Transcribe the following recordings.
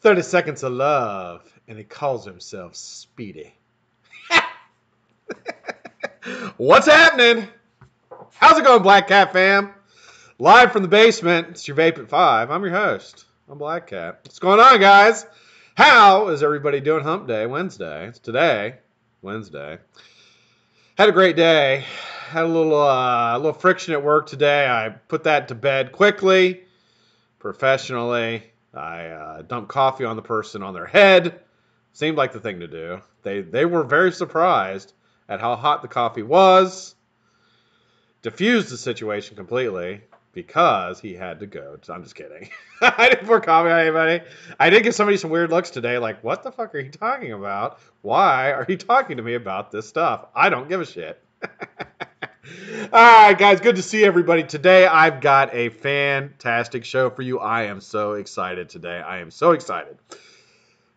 30 seconds of love, and he calls himself Speedy. What's happening? How's it going, BlackCat fam? Live from the basement, it's your Vape at 5. I'm your host. I'm BlackCat. What's going on, guys? How is everybody doing? Hump Day, Wednesday. It's today, Wednesday. Had a great day. Had a little friction at work today. I put that to bed quickly, professionally. I dumped coffee on the person on their head. Seemed like the thing to do. They were very surprised at how hot the coffee was. Diffused the situation completely because he had to go. I'm just kidding. I didn't pour coffee on anybody. I did give somebody some weird looks today, like, what the fuck are you talking about? Why are you talking to me about this stuff? I don't give a shit. All right, guys, good to see everybody. Today, I've got a fantastic show for you. I am so excited today. I am so excited.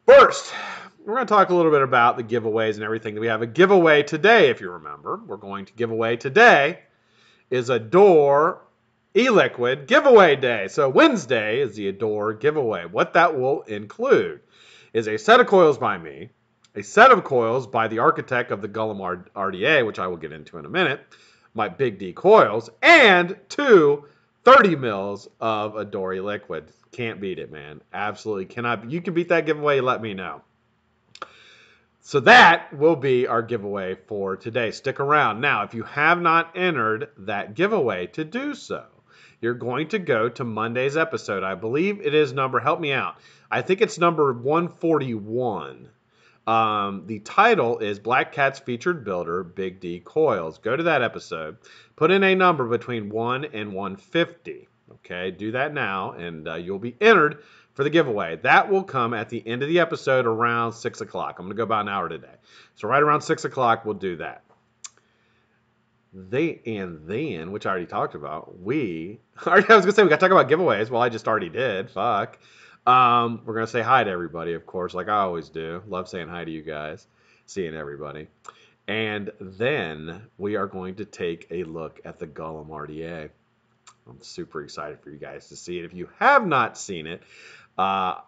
First, we're going to talk a little bit about the giveaways and everything. We have a giveaway today, if you remember. We're going to give away today is AdoreELiquid giveaway day. So Wednesday is the Adore giveaway. What that will include is a set of coils by me, a set of coils by the architect of the Golem RDA, which I will get into in a minute, my Big D coils, and 30 mils of AdoreELiquid. Can't beat it, man. Absolutely cannot. You can beat that giveaway, let me know. So that will be our giveaway for today. Stick around. Now, if you have not entered that giveaway, to do so, you're going to go to Monday's episode. I believe it is help me out. I think it's number 141. The title is BlackCat's featured builder, Big D Coils. Go to that episode. Put in a number between 1 and 150. Okay, do that now, and you'll be entered for the giveaway. That will come at the end of the episode around 6 o'clock. I'm going to go about an hour today. So right around 6 o'clock, we'll do that. Then, which I already talked about, I was going to say we got to talk about giveaways. Well, I just already did. Fuck. We're going to say hi to everybody, of course, like I always do. Love saying hi to you guys, seeing everybody. And then we are going to take a look at the Golem RDA. I'm super excited for you guys to see it. If you have not seen it,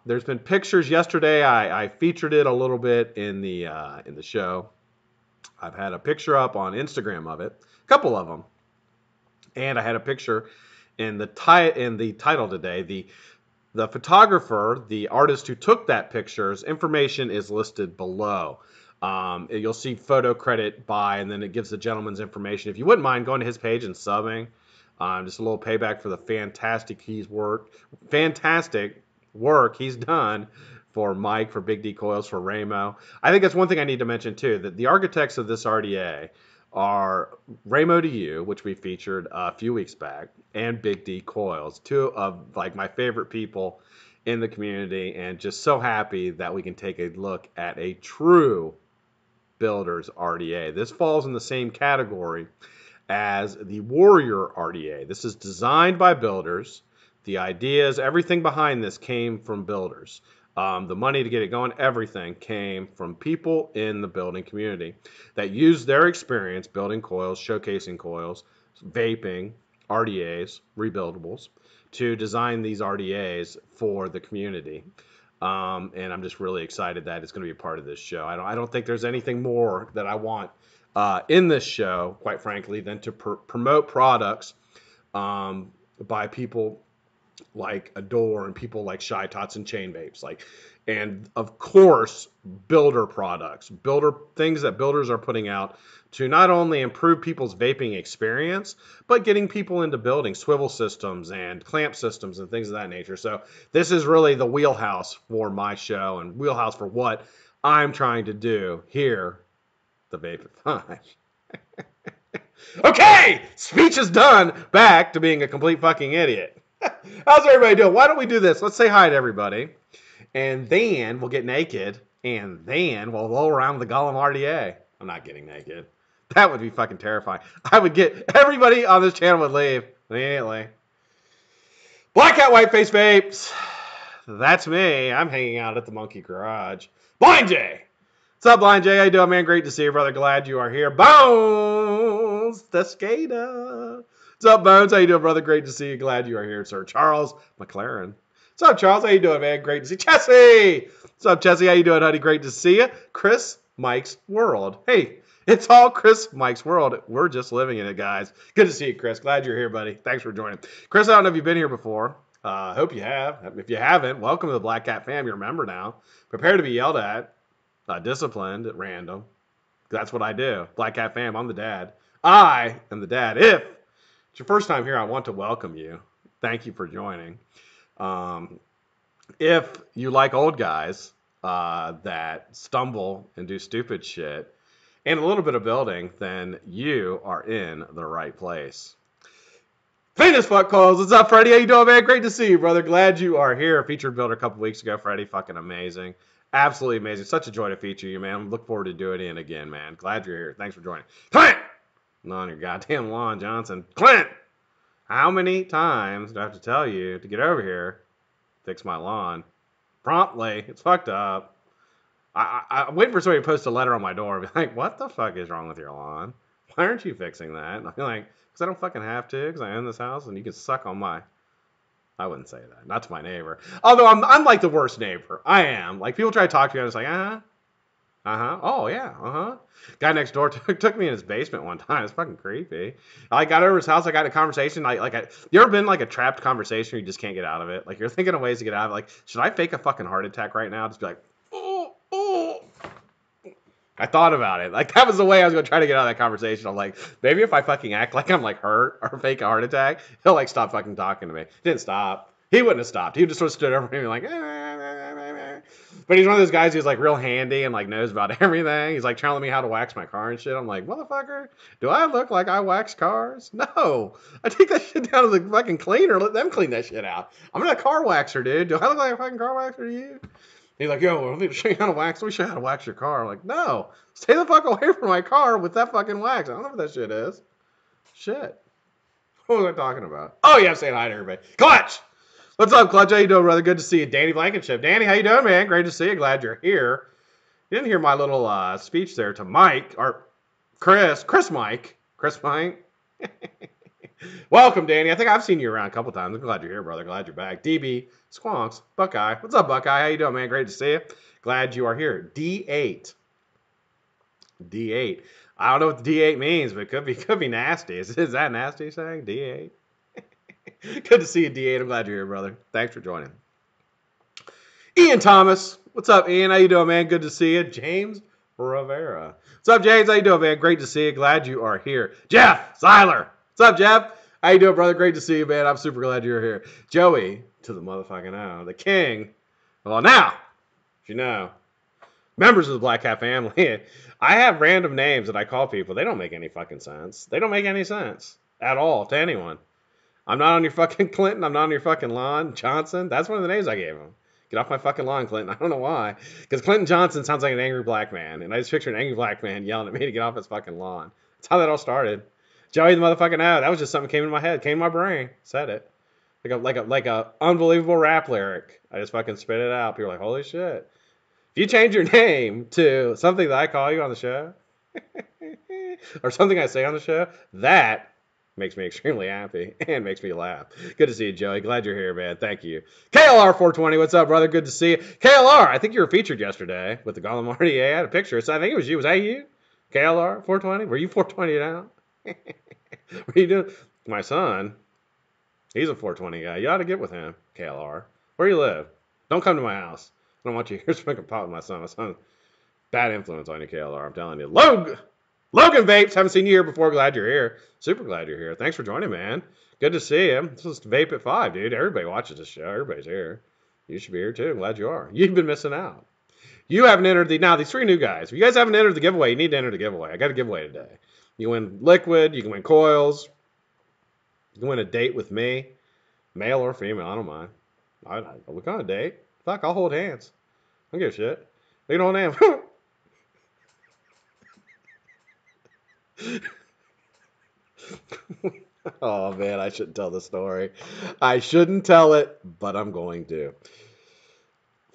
there's been pictures yesterday. I featured it a little bit in the show. I've had a picture up on Instagram of it, a couple of them, and I had a picture in the title today. The photographer, the artist who took that picture's information is listed below. You'll see photo credit by, and then it gives the gentleman's information. If you wouldn't mind going to his page and subbing, just a little payback for the fantastic work he's done for Mike, for Big D Coils, for Ramo. I think that's one thing I need to mention too, that the architects of this RDA are Ramo to You, which we featured a few weeks back, and Big D Coils, two of like my favorite people in the community, and just so happy that we can take a look at a true builder's RDA. This falls in the same category as the Warrior RDA. This is designed by builders. The ideas, everything behind this came from builders. The money to get it going, everything came from people in the building community that used their experience building coils, showcasing coils, vaping, RDAs, rebuildables, to design these RDAs for the community. And I'm just really excited that it's going to be a part of this show. I don't think there's anything more that I want in this show, quite frankly, than to promote products by people like Adore and people like Shytots and ChanVapes, and of course builder products, things that builders are putting out to not only improve people's vaping experience, but getting people into building swivel systems and clamp systems and things of that nature. So this is really the wheelhouse for my show and wheelhouse for what I'm trying to do here, the Vape at 5. Okay, speech is done. Back to being a complete fucking idiot. How's everybody doing? Why don't we do this? Let's say hi to everybody, and then we'll get naked, and then we'll roll around with the Golem RDA. I'm not getting naked. That would be fucking terrifying. I would get everybody on this channel would leave immediately. BlackCatWhiteFace Vapes. That's me. I'm hanging out at the Monkey Garage. Blind J. What's up, Blind J? How you doing, man? Great to see you, brother. Glad you are here. Bones, the skater. What's up, Bones? How you doing, brother? Great to see you. Glad you are here, sir. Charles McLaren. What's up, Charles? How you doing, man? Great to see you. Jesse! What's up, Jesse? How you doing, honey? Great to see you. Chris, Mike's World. Hey, it's all Chris, Mike's World. We're just living in it, guys. Good to see you, Chris. Glad you're here, buddy. Thanks for joining. Chris, I don't know if you've been here before. Hope you have. If you haven't, welcome to the BlackCat fam. You're a member now. Prepare to be yelled at, disciplined at random. That's what I do. BlackCat fam, I'm the dad. I am the dad. If it's your first time here, I want to welcome you. Thank you for joining. If you like old guys that stumble and do stupid shit and a little bit of building, then you are in the right place. Famous fuck calls. What's up, Freddie? How you doing, man? Great to see you, brother. Glad you are here. Featured builder a couple weeks ago, Freddie. Fucking amazing. Absolutely amazing. Such a joy to feature you, man. Look forward to doing it again, man. Glad you're here. Thanks for joining. Clint! Not on your goddamn lawn, Johnson. Clint! How many times do I have to tell you to get over here, fix my lawn? Promptly. It's fucked up. I'm waiting for somebody to post a letter on my door and be like, what the fuck is wrong with your lawn? Why aren't you fixing that? And I'll be like, because I don't fucking have to, because I own this house and you can suck on my... I wouldn't say that. Not to my neighbor. Although I'm like the worst neighbor. I am. Like, people try to talk to me, I'm just like, oh, yeah, Guy next door took me in his basement one time. It's fucking creepy. I got over his house. I got in a conversation. You ever been like a trapped conversation where you just can't get out of it? Like, you're thinking of ways to get out of it. Like, should I fake a fucking heart attack right now? Just be like, oh. I thought about it. Like, that was the way I was going to try to get out of that conversation. I'm like, maybe if I fucking act like I'm like hurt or fake a heart attack, he'll like stop fucking talking to me. He didn't stop. He wouldn't have stopped. He just sort of stood over me like, But he's one of those guys who's like real handy and like knows about everything. He's like telling me how to wax my car and shit. I'm like, motherfucker, do I look like I wax cars? No. I take that shit down to the fucking cleaner. Let them clean that shit out. I'm not a car waxer, dude. Do I look like a fucking car waxer to you? He's like, yo, I need to show you how to wax. Let me show you how to wax your car. I'm like, no. Stay the fuck away from my car with that fucking wax. I don't know what that shit is. Shit. What was I talking about? Oh, yeah, I'm saying hi to everybody. Clutch! What's up, Clutch? How you doing, brother? Good to see you. Danny Blankenship. Danny, how you doing, man? Great to see you. Glad you're here. You didn't hear my little speech there to Mike, or Chris Mike. Welcome, Danny. I think I've seen you around a couple times. I'm glad you're here, brother. Glad you're back. DB, Squonks, Buckeye. What's up, Buckeye? How you doing, man? Great to see you. Glad you are here. D8. I don't know what the D8 means, but it could be nasty. Is that nasty saying? D8? Good to see you, D8. I'm glad you're here, brother. Thanks for joining. Ian Thomas. What's up, Ian? How you doing, man? Good to see you. James Rivera. What's up, James? How you doing, man? Great to see you. Glad you are here. Jeff Seiler. What's up, Jeff? How you doing, brother? Great to see you, man. I'm super glad you're here. Joey, to the motherfucking now, the king. Well, now, if you know, members of the BlackCat family, I have random names that I call people. They don't make any fucking sense. They don't make any sense at all to anyone. I'm not on your fucking Clinton. I'm not on your fucking lawn. Johnson. That's one of the names I gave him. Get off my fucking lawn, Clinton. I don't know why. Because Clinton Johnson sounds like an angry black man. And I just picture an angry black man yelling at me to get off his fucking lawn. That's how that all started. Joey the motherfucking out. That was just something that came in my head. Came in my brain. Said it. Like a unbelievable rap lyric. I just fucking spit it out. People are like, holy shit. If you change your name to something that I call you on the show, or something I say on the show, that makes me extremely happy and makes me laugh. Good to see you, Joey. Glad you're here, man. Thank you. KLR420, what's up, brother? Good to see you. KLR, I think you were featured yesterday with the Golem RDA. I had a picture. So I think it was you. Was that you? KLR420? Were you 420 now? What are you doing? My son, he's a 420 guy. You ought to get with him, KLR. Where you live? Don't come to my house. I don't want you here smoking pot with my son. My son, bad influence on you, KLR. I'm telling you. Logan Vapes, haven't seen you here before. Glad you're here. Super glad you're here. Thanks for joining, man. Good to see you. This is Vape at 5, dude. Everybody watches this show. Everybody's here. You should be here, too. I'm glad you are. You've been missing out. You haven't entered now, these 3 new guys. If you guys haven't entered the giveaway, you need to enter the giveaway. I got a giveaway today. You can win liquid. You can win coils. You can win a date with me. Male or female. I don't mind. What kind of date? Fuck, I'll hold hands. I don't give a shit. We can hold hands. Oh, man, I shouldn't tell the story. I shouldn't tell it, but I'm going to.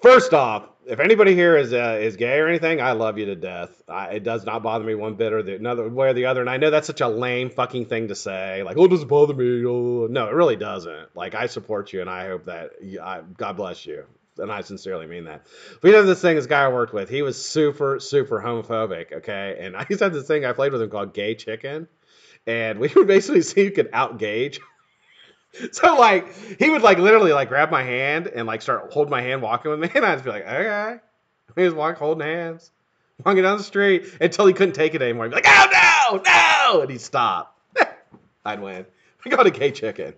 First off, if anybody here is gay or anything, I love you to death. It does not bother me one bit or the another way or the other. And I know that's such a lame fucking thing to say. Like, oh, it doesn't bother me. Oh. No, it really doesn't. Like, I support you, and I hope that God bless you. And I sincerely mean that. But you know, this thing, this guy I worked with, he was super, super homophobic. Okay, and I used to have this thing I played with him called Gay Chicken, and we would basically see who could out gauge. So like he would like literally like grab my hand and like start holding my hand walking with me, and I'd just be like, okay. He was walking holding hands, walking down the street until he couldn't take it anymore. He'd be like, oh no, and he'd stop. I'd win. We go to Gay Chicken.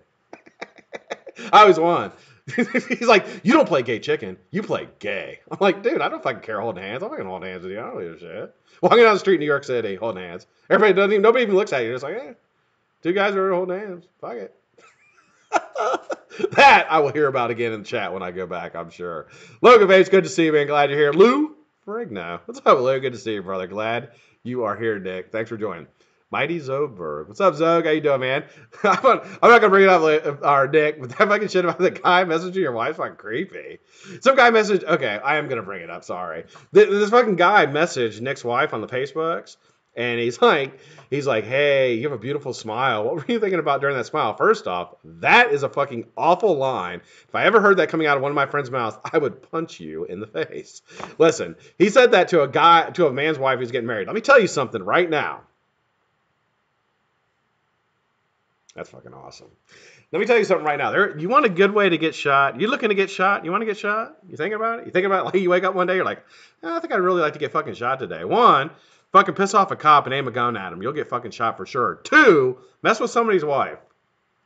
I always won. He's like, you don't play Gay Chicken, you play gay. I'm like, dude, I don't fucking care holding hands. I'm fucking holding hands with you. I don't give a shit. Walking down the street in New York City, holding hands. Nobody even looks at you. It's like, eh, two guys are holding hands. Fuck it. That I will hear about again in the chat when I go back, I'm sure. Logan Bates, good to see you, man. Glad you're here. Lou Frigno. What's up, Lou? Good to see you, brother. Glad you are here, Nick. Thanks for joining. Mighty Zoberg. What's up, Zog? How you doing, man? I'm not going to bring it up, our Nick, but that fucking shit about the guy messaging your wife's fucking creepy. Some guy messaged, okay, I am going to bring it up, sorry. This fucking guy messaged Nick's wife on the Facebooks. And he's like, hey, you have a beautiful smile. What were you thinking about during that smile? First off, that is a fucking awful line. If I ever heard that coming out of one of my friends' mouths, I would punch you in the face. Listen, he said that to a man's wife who's getting married. Let me tell you something right now. That's fucking awesome. Let me tell you something right now. You want a good way to get shot? You looking to get shot? You want to get shot? You thinking about it? You thinking about like you wake up one day, you're like, I think I'd really like to get fucking shot today. One, fucking piss off a cop and aim a gun at him. You'll get fucking shot for sure. Two, mess with somebody's wife.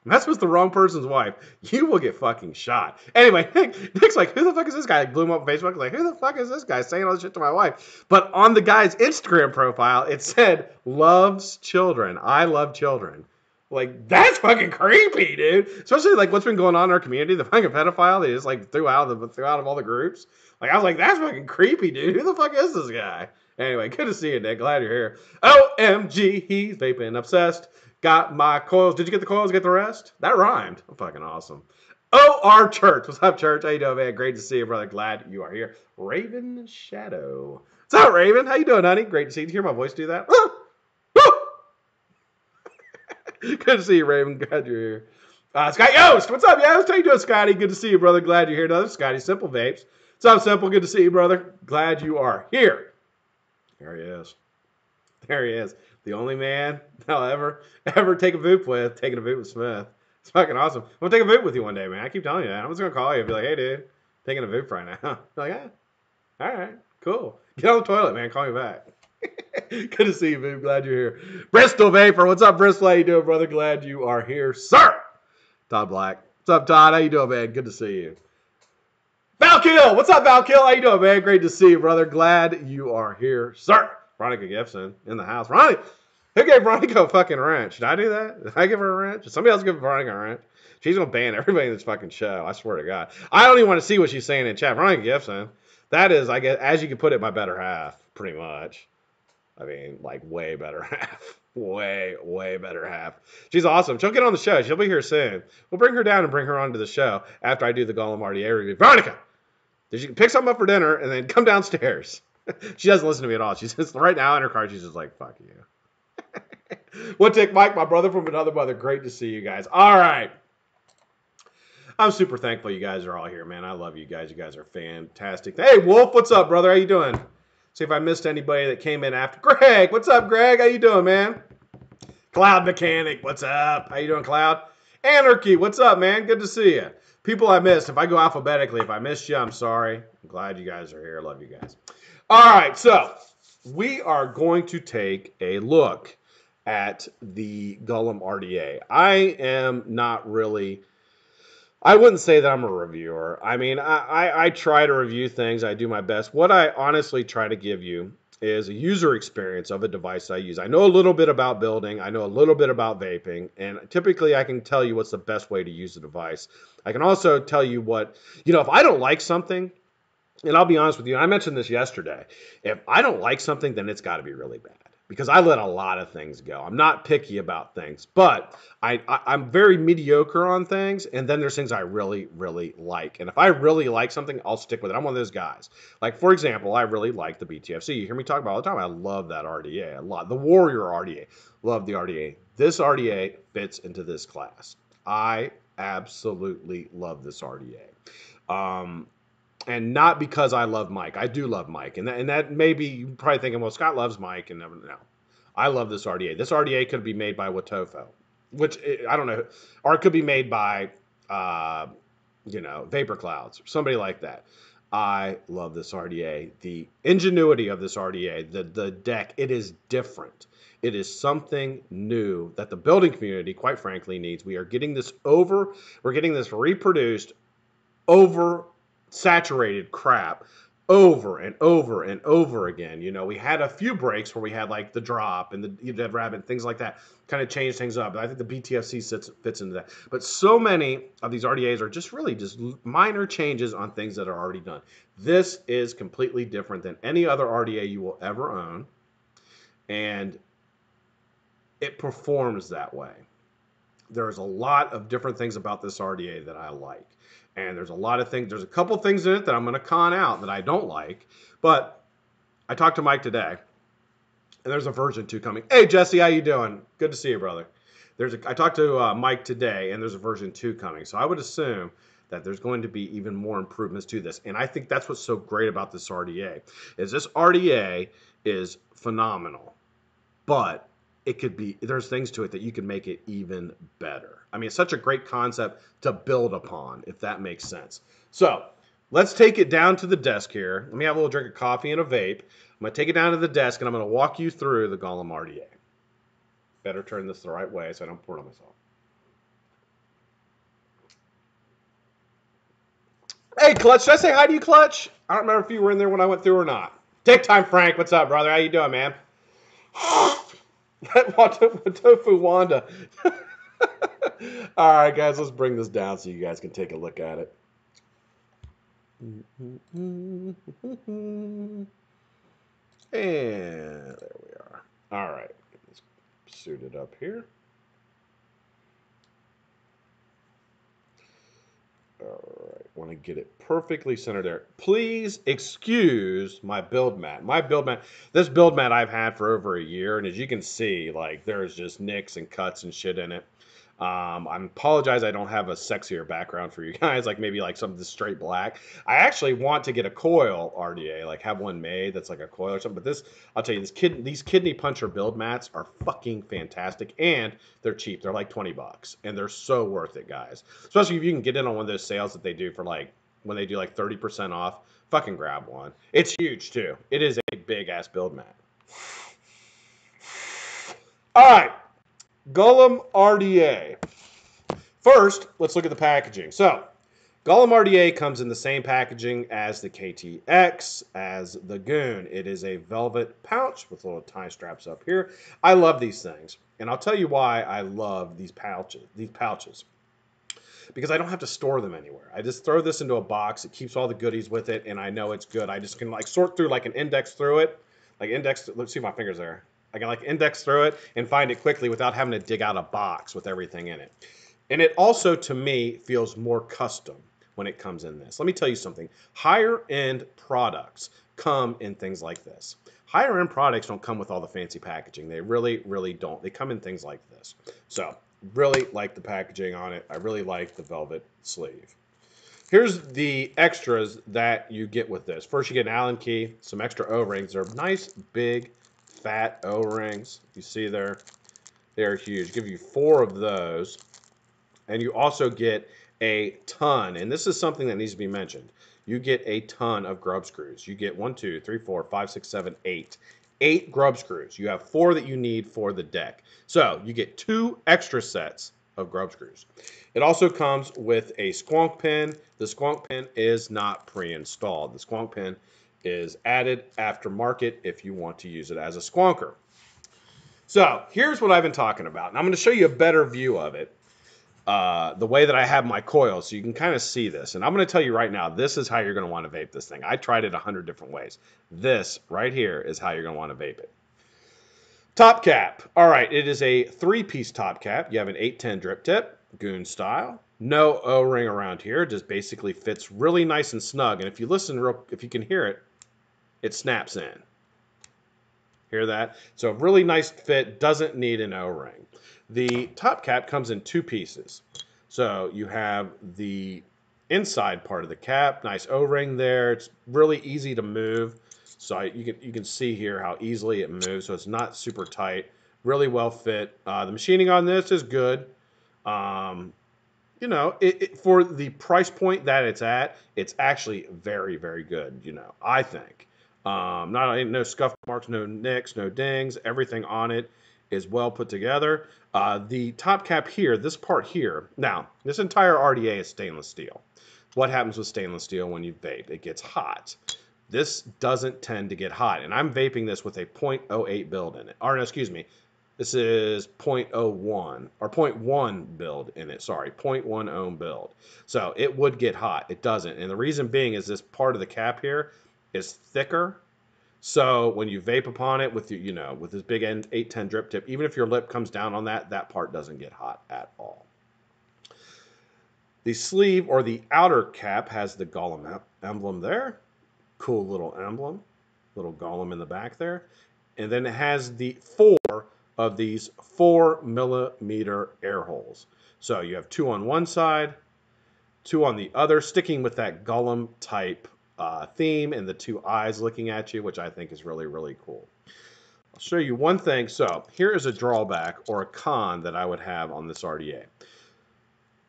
Mess with the wrong person's wife. You will get fucking shot. Anyway, Nick's like, who the fuck is this guy? I blew him up on Facebook. Like, who the fuck is this guy saying all this shit to my wife? But on the guy's Instagram profile, it said, loves children. I love children. Like, that's fucking creepy, dude. Especially, like, what's been going on in our community. The fucking pedophile they just, like, threw out of all the groups. Like, I was like, that's fucking creepy, dude. Who the fuck is this guy? Anyway, good to see you, Nick. Glad you're here. OMG, he's vaping obsessed. Got my coils. Did you get the coils? Get the rest? That rhymed. I'm fucking awesome. OR Church. What's up, Church? How you doing, man? Great to see you, brother. Glad you are here. Raven Shadow. What's up, Raven? How you doing, honey? Great to see you. Did you hear my voice do that? Good to see you, Raven. Glad you're here. Scott Yost. What's up, Yost? How you doing, Scotty? Good to see you, brother. Glad you're here. Another Scotty. Simple Vapes. What's up, Simple? Good to see you, brother. Glad you are here. There he is. There he is. The only man I'll ever take a Vape with, taking a Vape with Smith. It's fucking awesome. I'm going to take a Vape with you one day, man. I keep telling you that. I'm just going to call you and be like, hey, dude, taking a Vape right now. You're like, all right, cool. Get on the toilet, man. Call me back. Good to see you, Vape. Glad you're here. Bristol Vapor. What's up, Bristol? How you doing, brother? Glad you are here, sir. Todd Black. What's up, Todd? How you doing, man? Good to see you. Valkill! What's up, Valkill? How you doing, man? Great to see you, brother. Glad you are here, sir. Veronica Gibson in the house. Ronnie, who gave Veronica a fucking wrench? Did I do that? Did I give her a wrench? Did somebody else give Veronica a wrench? She's going to ban everybody in this fucking show. I swear to God. I don't even want to see what she's saying in chat. Veronica Gibson, that is, I guess, as you can put it, my better half, pretty much. I mean, like, way better half. Way, way better half. She's awesome. She'll get on the show. She'll be here soon. We'll bring her down and bring her onto the show after I do the Golem RDA review. Veronica! Did you pick something up for dinner and then come downstairs? She doesn't listen to me at all. She's just right now in her car. She's just like, fuck you. One Tick Mike, my brother from another mother. Great to see you guys. All right. I'm super thankful you guys are all here, man. I love you guys. You guys are fantastic. Hey, Wolf, what's up, brother? How you doing? See if I missed anybody that came in after. Greg, what's up, Greg? How you doing, man? Cloud Mechanic, what's up? How you doing, Cloud? Anarchy, what's up, man? Good to see you. People I missed, if I go alphabetically, if I missed you, I'm sorry. I'm glad you guys are here. Love you guys. All right, so we are going to take a look at the Golem RDA. I am not really, I wouldn't say that I'm a reviewer. I mean, I try to review things. I do my best. What I honestly try to give you is a user experience of a device I use. I know a little bit about building. I know a little bit about vaping. And typically I can tell you what's the best way to use the device. I can also tell you what, if I don't like something, and I'll be honest with you, I mentioned this yesterday. If I don't like something, then it's got to be really bad. because I let a lot of things go. I'm not picky about things, but I'm very mediocre on things, and then there's things I really, really like. And if I really like something, I'll stick with it. I'm one of those guys. Like, for example, I really like the BTFC. You hear me talk about it all the time. I love that RDA. I love the Warrior RDA. Love the RDA. This RDA fits into this class. I absolutely love this RDA. And not because I love Mike. I do love Mike. And that may be, you're probably thinking, well, Scott loves Mike. And no. I love this RDA. This RDA could be made by Watofo, which I don't know. Or it could be made by, Vapor Clouds or somebody like that. I love this RDA. The ingenuity of this RDA, the deck, it is different. It is something new that the building community, quite frankly, needs. We're getting this reproduced, over-saturated crap over and over and over again. You know, we had a few breaks where we had like the drop and the Dead Rabbit and things like that, kind of changed things up. I think the BTFC fits into that. But so many of these RDAs are just really just minor changes on things that are already done. This is completely different than any other RDA you will ever own, and it performs that way. There's a lot of different things about this RDA that I like. And there's a couple things in it that I'm going to con out that I don't like. But I talked to Mike today, and there's a version 2 coming. Hey, Jesse, how you doing? Good to see you, brother. I talked to Mike today, and there's a version 2 coming. So I would assume that there's going to be even more improvements to this. And I think that's what's so great about this RDA, is this RDA is phenomenal. But there's things to it that you can make it even better. I mean, it's such a great concept to build upon, if that makes sense. So let's take it down to the desk here. Let me have a little drink of coffee and a vape. I'm going to take it down to the desk, and I'm going to walk you through the Golem RDA. Better turn this the right way so I don't pour it on myself. Hey, Clutch. Did I say hi to you, Clutch? I don't remember if you were in there when I went through or not. Take time, Frank. What's up, brother? How you doing, man? Tofu Wanda. All right, guys, let's bring this down so you guys can take a look at it. And there we are. All right, let's suit it up here. All right, want to get it perfectly centered there. Please excuse my build mat. This build mat I've had for over a year, and as you can see, like, there's just nicks and cuts and shit in it. I apologize I don't have a sexier background for you guys, like maybe like something straight black. I actually want to get a coil RDA, like have one made that's like a coil or something. But this, I'll tell you, these kidney puncher build mats are fucking fantastic, and they're cheap. They're like 20 bucks, and they're so worth it, guys. Especially if you can get in on one of those sales that they do for like, when they do like 30% off, fucking grab one. It's huge too. It is a big ass build mat. All right. Golem RDA. First, let's look at the packaging. So, Golem RDA comes in the same packaging as the KTX, as the Goon. It is a velvet pouch with little tie straps up here. I love these things, and I'll tell you why I love these pouches. Because I don't have to store them anywhere. I just throw this into a box. It keeps all the goodies with it, and I know it's good. I just can like sort through, like an index through it. Let's see my fingers there. I can like index through it and find it quickly without having to dig out a box with everything in it. And it also, to me, feels more custom when it comes in this. Let me tell you something. Higher end products come in things like this. Higher end products don't come with all the fancy packaging. They really, really don't. They come in things like this. So, really like the packaging on it. I really like the velvet sleeve. Here's the extras that you get with this. First, you get an Allen key, some extra O-rings. They're nice, big, fat O-rings. You see there, they're huge. Give you 4 of those. And you also get a ton, and this is something that needs to be mentioned. You get a ton of grub screws. You get 1, 2, 3, 4, 5, 6, 7, 8. 8 grub screws. You have 4 that you need for the deck. So you get 2 extra sets of grub screws. It also comes with a squonk pin. The squonk pin is not pre-installed. The squonk pin is added aftermarket if you want to use it as a squonker. So here's what I've been talking about. And I'm going to show you a better view of it, the way that I have my coil, so you can kind of see this. And I'm going to tell you right now, this is how you're going to want to vape this thing. I tried it 100 different ways. This right here is how you're going to want to vape it. Top cap. All right, it is a 3-piece top cap. You have an 810 drip tip, goon style. No O-ring around here. Just basically fits really nice and snug. And if you listen if you can hear it, it snaps in. Hear that? So a really nice fit, doesn't need an O-ring. The top cap comes in 2 pieces. So you have the inside part of the cap, nice O-ring there. It's really easy to move. So you can see here how easily it moves. So it's not super tight, really well fit. The machining on this is good. You know, for the price point that it's at, it's actually very, very good. You know, I think. Not no scuff marks, no nicks, no dings. Everything on it is well put together. The top cap here, this part here. Now, this entire RDA is stainless steel. What happens with stainless steel when you vape? It gets hot. This doesn't tend to get hot, and I'm vaping this with a 0.08 build in it. Or no, excuse me, this is 0.01 or 0.1 build in it. Sorry, 0.1 ohm build. So it would get hot. It doesn't, and the reason being is this part of the cap here is thicker. So when you vape upon it with with this big 810 drip tip, even if your lip comes down on that, that part doesn't get hot at all. The sleeve or the outer cap has the Golem emblem there. Cool little emblem, little Golem in the back there. And then it has the 4 of these 4mm air holes. So you have 2 on one side, 2 on the other, sticking with that Golem type theme and the 2 eyes looking at you, which I think is really, really cool. I'll show you one thing. So here is a drawback or a con that I would have on this RDA.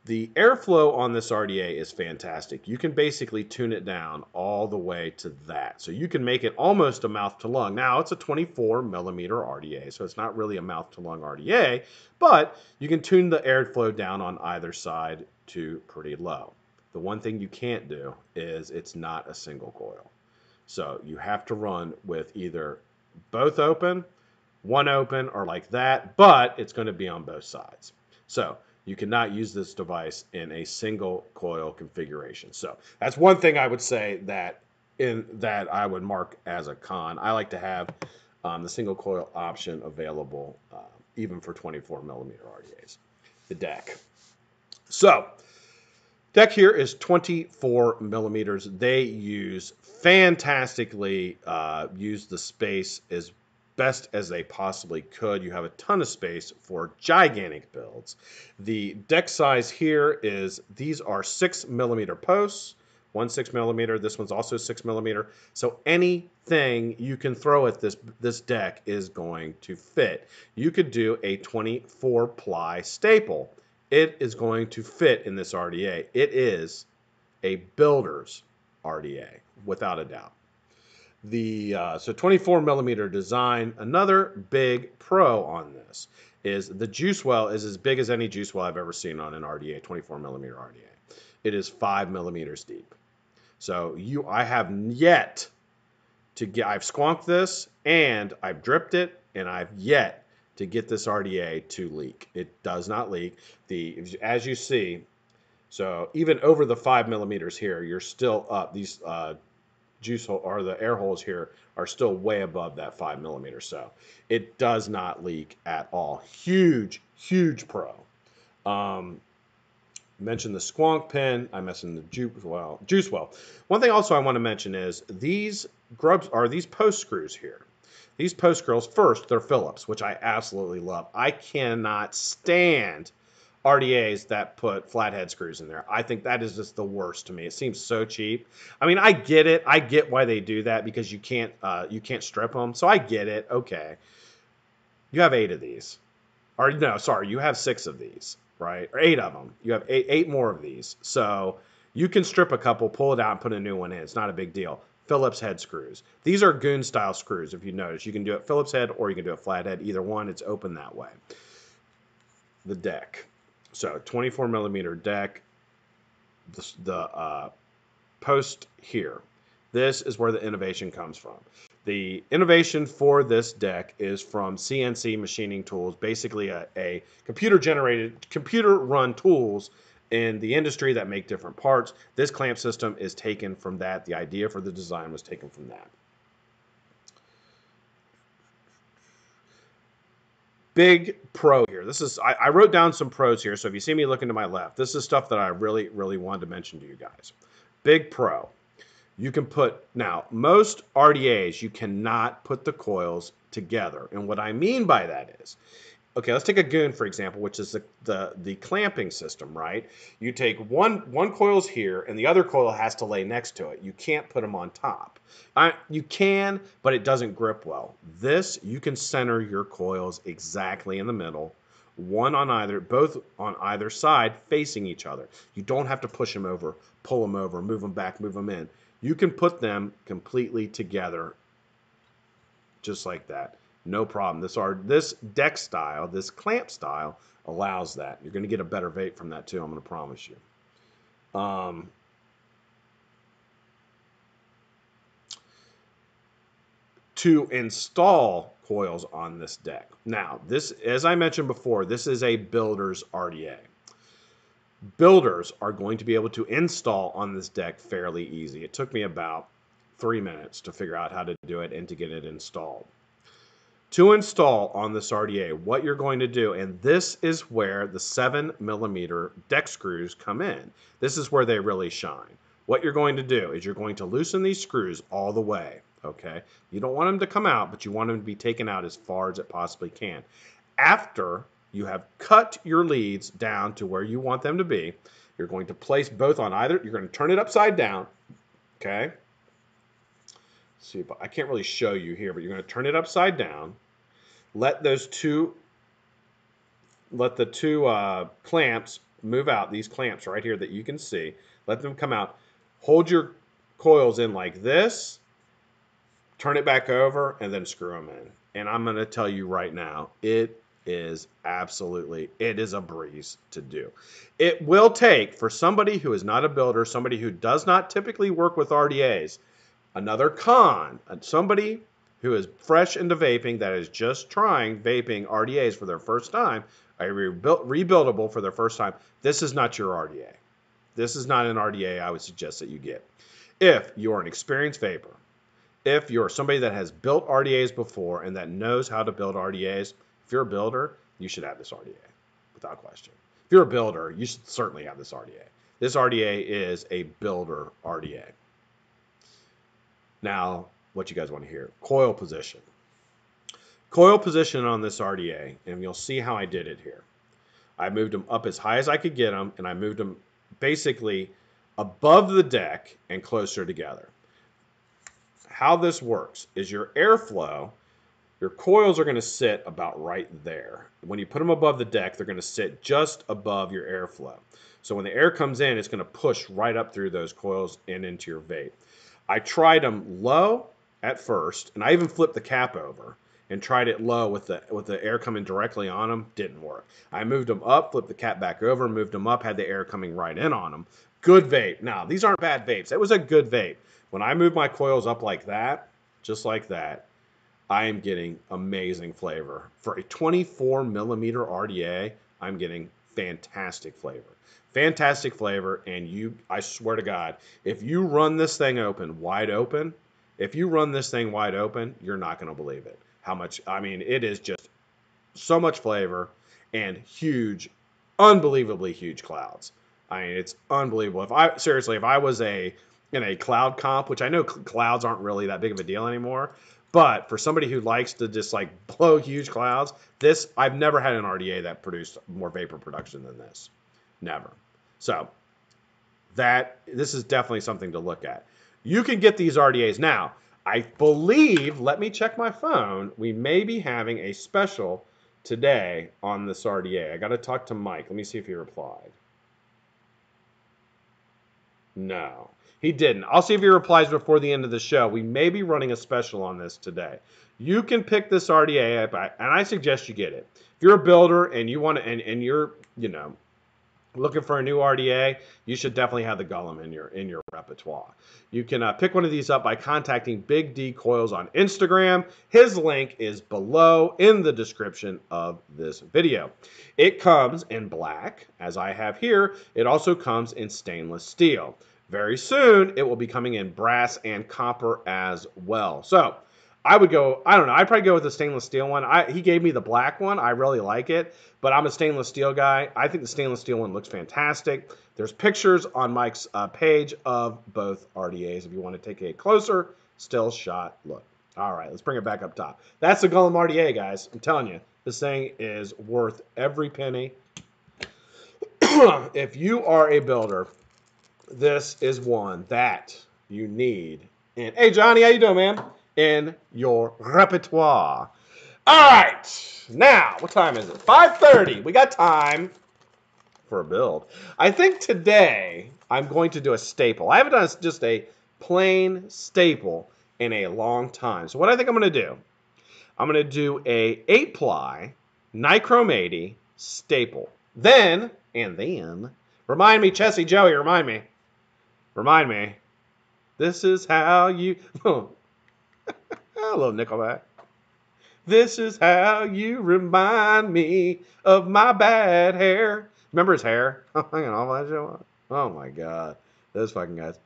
The airflow on this RDA is fantastic. You can basically tune it down all the way to that. So you can make it almost a mouth to lung. Now it's a 24mm RDA, so it's not really a mouth to lung RDA, but you can tune the airflow down on either side to pretty low. The one thing you can't do is it's not a single coil. So you have to run with either both open, one open, or like that, but it's going to be on both sides. So you cannot use this device in a single coil configuration. So that's one thing I would say that I would mark as a con. I like to have the single coil option available even for 24mm RDAs. The deck. So deck here is 24mm. They use fantastically use the space as best as they possibly could. You have a ton of space for gigantic builds. The deck size here is, these are 6mm posts, one 6mm, this one's also 6mm. So anything you can throw at this deck is going to fit. You could do a 24-ply staple. It is going to fit in this RDA. It is a builder's RDA, without a doubt. So 24mm design. Another big pro on this is the juice well is as big as any juice well I've ever seen on an RDA, 24mm RDA. It is 5mm deep. So I have yet to get, I've squonked this and I've dripped it and I've yet to get this RDA to leak. It does not leak. As you see, so even over the 5mm here, you're still up. These juice hole or the air holes here are still way above that 5mm. So it does not leak at all. Huge, huge pro. Mentioned the squonk pin. I mentioned the juice well. One thing also I want to mention is these grubs are these post screws here. These post screws, first, they're Phillips, which I absolutely love. I cannot stand RDAs that put flathead screws in there. I think that is just the worst to me. It seems so cheap. I mean, I get it. I get why they do that because you can't strip them. So I get it. Okay. You have 8 of these. Or no, sorry, you have 6 of these, right? Or 8 of them. You have eight more of these. So you can strip a couple, pull it out, and put a new one in. It's not a big deal. Phillips head screws. These are goon style screws, if you notice. You can do it Phillips head or you can do it flathead. Either one, it's open that way. The deck. So 24mm deck, the post here. This is where the innovation comes from. The innovation for this deck is from CNC machining tools, basically a computer-run tools in the industry that make different parts. This clamp system is taken from that. The idea for the design was taken from that. Big pro here. This is I wrote down some pros here. So if you see me looking to my left, this is stuff that I really, really wanted to mention to you guys. Big pro. You can put, now, most RDAs, you cannot put the coils together. And what I mean by that is, okay, let's take a goon, for example, which is the clamping system, right? You take one coil's here, and the other coil has to lay next to it. You can't put them on top. You can, but it doesn't grip well. This, you can center your coils exactly in the middle, one on either, both on either side, facing each other. You don't have to push them over, pull them over, move them back, move them in. You can put them completely together just like that. No problem. This deck style, this clamp style, allows that. You're going to get a better vape from that too, I'm going to promise you. To install coils on this deck. Now, this, as I mentioned before, this is a builder's RDA. Builders are going to be able to install on this deck fairly easy. It took me about 3 minutes to figure out how to do it and to get it installed. To install on this RDA, what you're going to do, and this is where the 7mm deck screws come in. This is where they really shine. What you're going to do is you're going to loosen these screws all the way, okay? You don't want them to come out, but you want them to be taken out as far as it possibly can. After you have cut your leads down to where you want them to be, you're going to place both on either, you're going to turn it upside down, okay? See, if I can't really show you here, but you're going to turn it upside down. Let the two clamps move out, these clamps right here that you can see. Let them come out. Hold your coils in like this, turn it back over, and then screw them in. And I'm going to tell you right now, it is a breeze to do. It will take, for somebody who is not a builder, somebody who does not typically work with RDAs, another con, somebody who is fresh into vaping that is just trying vaping RDAs for their first time, rebuildable for their first time, this is not your RDA. This is not an RDA I would suggest that you get. If you're an experienced vapor, if you're somebody that has built RDAs before and that knows how to build RDAs, if you're a builder, you should have this RDA, without question. If you're a builder, you should certainly have this RDA. This RDA is a builder RDA. Now, what you guys want to hear, coil position. Coil position on this RDA, and you'll see how I did it here. I moved them up as high as I could get them, and I moved them basically above the deck and closer together. How this works is your airflow, your coils are going to sit about right there. When you put them above the deck, they're going to sit just above your airflow. So when the air comes in, it's going to push right up through those coils and into your vape. I tried them low at first, and I even flipped the cap over and tried it low with the air coming directly on them. Didn't work. I moved them up, flipped the cap back over, moved them up, had the air coming right in on them. Good vape. Now, these aren't bad vapes. It was a good vape. When I move my coils up like that, just like that, I am getting amazing flavor. For a 24mm RDA, I'm getting fantastic flavor. Fantastic flavor, and I swear to God, if you run this thing wide open, you're not going to believe it. How much, I mean, it is just so much flavor and huge, unbelievably huge clouds. I mean, it's unbelievable. If I was in a cloud comp, which I know clouds aren't really that big of a deal anymore, but for somebody who likes to just like blow huge clouds, I've never had an RDA that produced more vapor production than this. Never. So this is definitely something to look at. You can get these RDAs now. I believe, let me check my phone, we may be having a special today on this RDA. I got to talk to Mike. Let me see if he replied. No, he didn't. I'll see if he replies before the end of the show. We may be running a special on this today. You can pick this RDA up, and I suggest you get it. If you're a builder and you want to, and you're, looking for a new RDA, you should definitely have the Golem in your repertoire. You can pick one of these up by contacting Big D Coils on Instagram. His link is below in the description of this video. It comes in black, as I have here. It also comes in stainless steel. Very soon, it will be coming in brass and copper as well. So, I would go, I don't know, I'd probably go with the stainless steel one. He gave me the black one. I really like it, but I'm a stainless steel guy. I think the stainless steel one looks fantastic. There's pictures on Mike's page of both RDAs if you want to take a closer still shot look. All right, let's bring it back up top. That's the Golem RDA, guys. I'm telling you, this thing is worth every penny. If you are a builder, this is one that you need. And hey, Johnny, how you doing, man? In your repertoire. All right, now what time is it? 5:30. We got time for a build. I think today I'm going to do a staple. I haven't done just a plain staple in a long time. So what I think I'm going to do, I'm going to do a 8-ply Nichrome 80 staple. Then, remind me, Chessie Joey, remind me. This is how you, a little Nickelback. This is how you remind me of my bad hair. Remember his hair? Oh my God. Those fucking guys.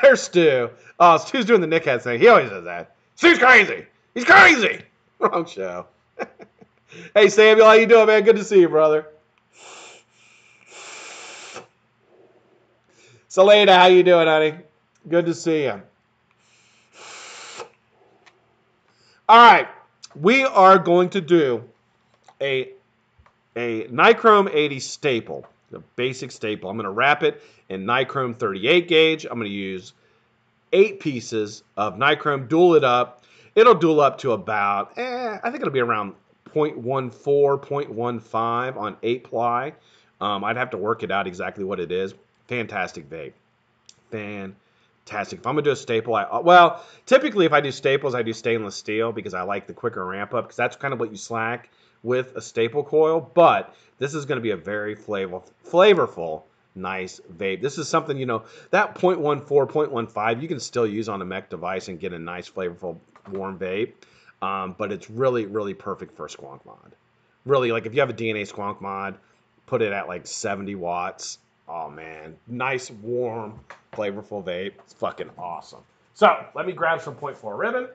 There's Stu. Oh, Stu's doing the Nickhead thing. He always does that. Stu's crazy. He's crazy. Wrong show. Hey, Samuel, how you doing, man? Good to see you, brother. Selena, how you doing, honey? Good to see you. All right. We are going to do a Nichrome 80 staple, the basic staple. I'm going to wrap it in Nichrome 38 gauge. I'm going to use 8 pieces of Nichrome, dual it up. It'll dual up to about, I think it'll be around 0.14, 0.15 on 8-ply. I'd have to work it out exactly what it is. Fantastic vape. Fantastic. If I'm going to do a staple, well, typically if I do staples, I do stainless steel because I like the quicker ramp up because that's kind of what you slack with a staple coil. But this is going to be a very flavorful, nice vape. This is something, you know, that 0.14, 0.15, you can still use on a mech device and get a nice, flavorful, warm vape. But it's really, really perfect for a squonk mod. Really, like if you have a DNA squonk mod, put it at like 70 watts. Oh, man. Nice, warm, flavorful vape. It's fucking awesome. So, let me grab some 0.4 ribbon.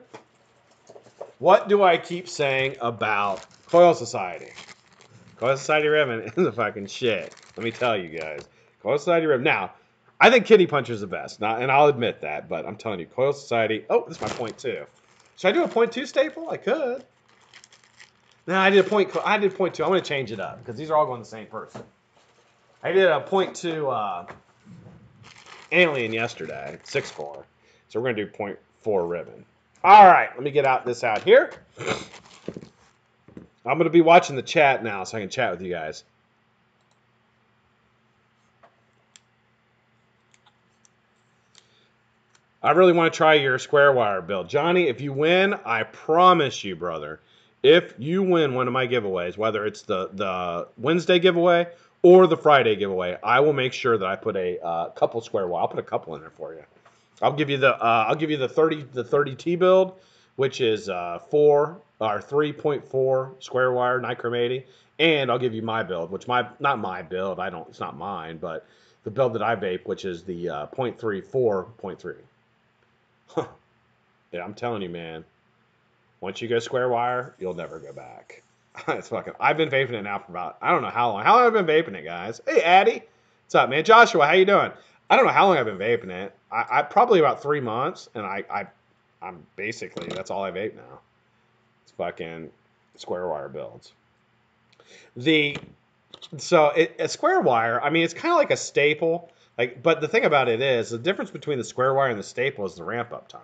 What do I keep saying about Coil Society? Coil Society ribbon is a fucking shit. Let me tell you guys. Coil Society ribbon. Now, I think Kitty Puncher's the best, and I'll admit that, but I'm telling you, Coil Society... Oh, this is my 0.2. Should I do a 0.2 staple? I could. No, I did 0.2. I'm going to change it up, because these are all going to the same person. I did a 0.2 alien yesterday, 6-core. So we're going to do 0.4 ribbon. All right, let me get this out here. I'm going to be watching the chat now so I can chat with you guys. I really want to try your square wire build. Johnny, if you win, I promise you, brother, if you win one of my giveaways, whether it's the Wednesday giveaway or the Friday giveaway, I will make sure that I put a couple square wire. I'll put a couple in there for you. I'll give you the 30 T build, which is 3.4 square wire Nichrome 80, and I'll give you my build, which not my build. It's not mine, but the build that I vape, which is the 0.34.3. Huh. Yeah, I'm telling you, man. Once you go square wire, you'll never go back. It's fucking. I've been vaping it now for about, I don't know how long. How long have I been vaping it, guys? Hey, Addy. What's up, man? Joshua, how you doing? I don't know how long I've been vaping it. I probably about 3 months, and I'm basically, that's all I vape now. It's fucking square wire builds. A square wire, I mean, it's kind of like a staple. But the thing about it is, the difference between the square wire and the staple is the ramp up time.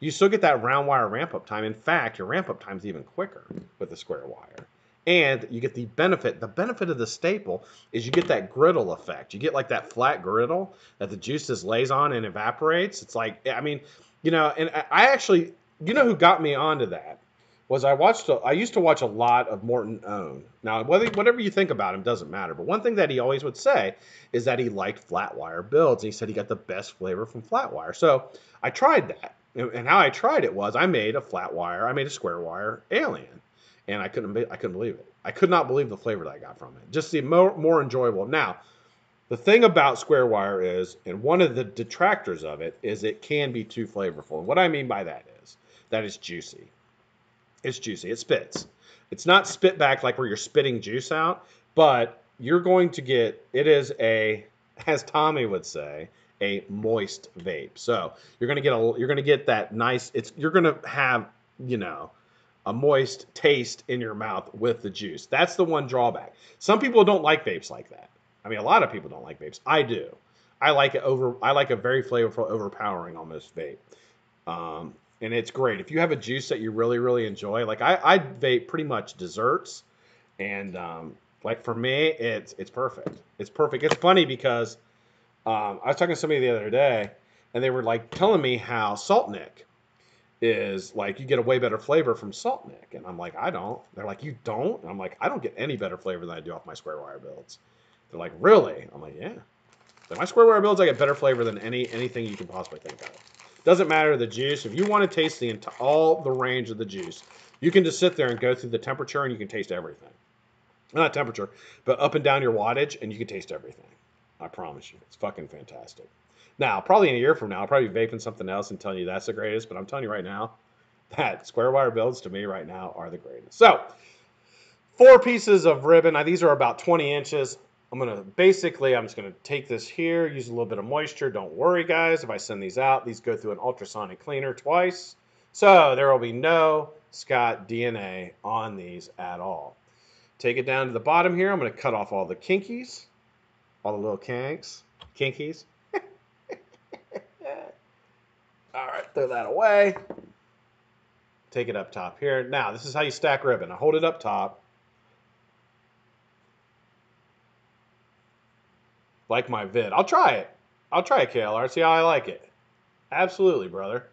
You still get that round wire ramp up time. In fact, your ramp up time is even quicker with the square wire. And you get the benefit. The benefit of the staple is you get that griddle effect. You get like that flat griddle that the juice just lays on and evaporates. It's like, I mean, you know, and I actually, you know who got me onto that? Was I used to watch a lot of Morton Own. Now, whatever you think about him doesn't matter. But one thing that he always would say is that he liked flat wire builds. And he said he got the best flavor from flat wire. So I tried that. And how I tried it was I made a square wire alien. And I couldn't believe it. I could not believe the flavor that I got from it. Just the more enjoyable. Now, the thing about square wire is, and one of the detractors of it, is it can be too flavorful. And what I mean by that is it's juicy. It's juicy. It spits. It's not spit back like where you're spitting juice out, but you're going to get, it is a, as Tommy would say, a moist vape. So you're going to get you're going to get that nice, you're going to have, you know, a moist taste in your mouth with the juice. That's the one drawback. Some people don't like vapes like that. I mean, a lot of people don't like vapes. I do. I like a very flavorful, overpowering almost vape. And it's great. If you have a juice that you really, really enjoy, like I vape pretty much desserts, and like for me, it's perfect. It's perfect. It's funny because I was talking to somebody the other day, and they were like telling me how Salt Nick is like you get a way better flavor from Salt Nick, and I'm like, I don't. They're like, you don't? And I'm like, I don't get any better flavor than I do off my square wire builds. They're like, really? I'm like, yeah. So my square wire builds, I get better flavor than anything you can possibly think of. Doesn't matter the juice. If you want to taste all the range of the juice, you can just sit there and go through the temperature and you can taste everything. Not temperature, but up and down your wattage, and you can taste everything. I promise you. It's fucking fantastic. Now, probably in a year from now, I'll probably be vaping something else and telling you that's the greatest, but I'm telling you right now that square wire builds to me right now are the greatest. So, 4 pieces of ribbon. Now, these are about 20 inches. I'm just going to take this here, use a little bit of moisture. Don't worry, guys. If I send these out, these go through an ultrasonic cleaner twice. So there will be no Scott DNA on these at all. Take it down to the bottom here. I'm going to cut off all the kinkies, all the little kinkies. All right, throw that away. Take it up top here. Now, this is how you stack ribbon. I hold it up top. Like my vid. I'll try it. I'll try it, KLR. See how I like it. Absolutely, brother.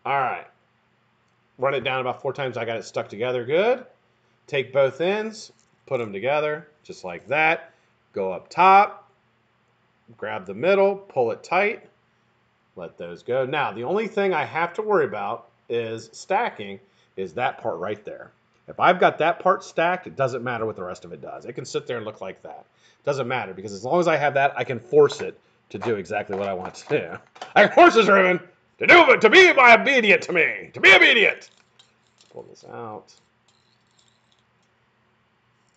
All right. Run it down about 4 times. I got it stuck together good. Take both ends. Put them together just like that. Go up top. Grab the middle. Pull it tight. Let those go. Now, the only thing I have to worry about is stacking is that part right there. If I've got that part stacked, it doesn't matter what the rest of it does. It can sit there and look like that. Doesn't matter, because as long as I have that, I can force it to do exactly what I want to do. I can force this ribbon to do it, to be obedient to me. To be obedient. Let's pull this out.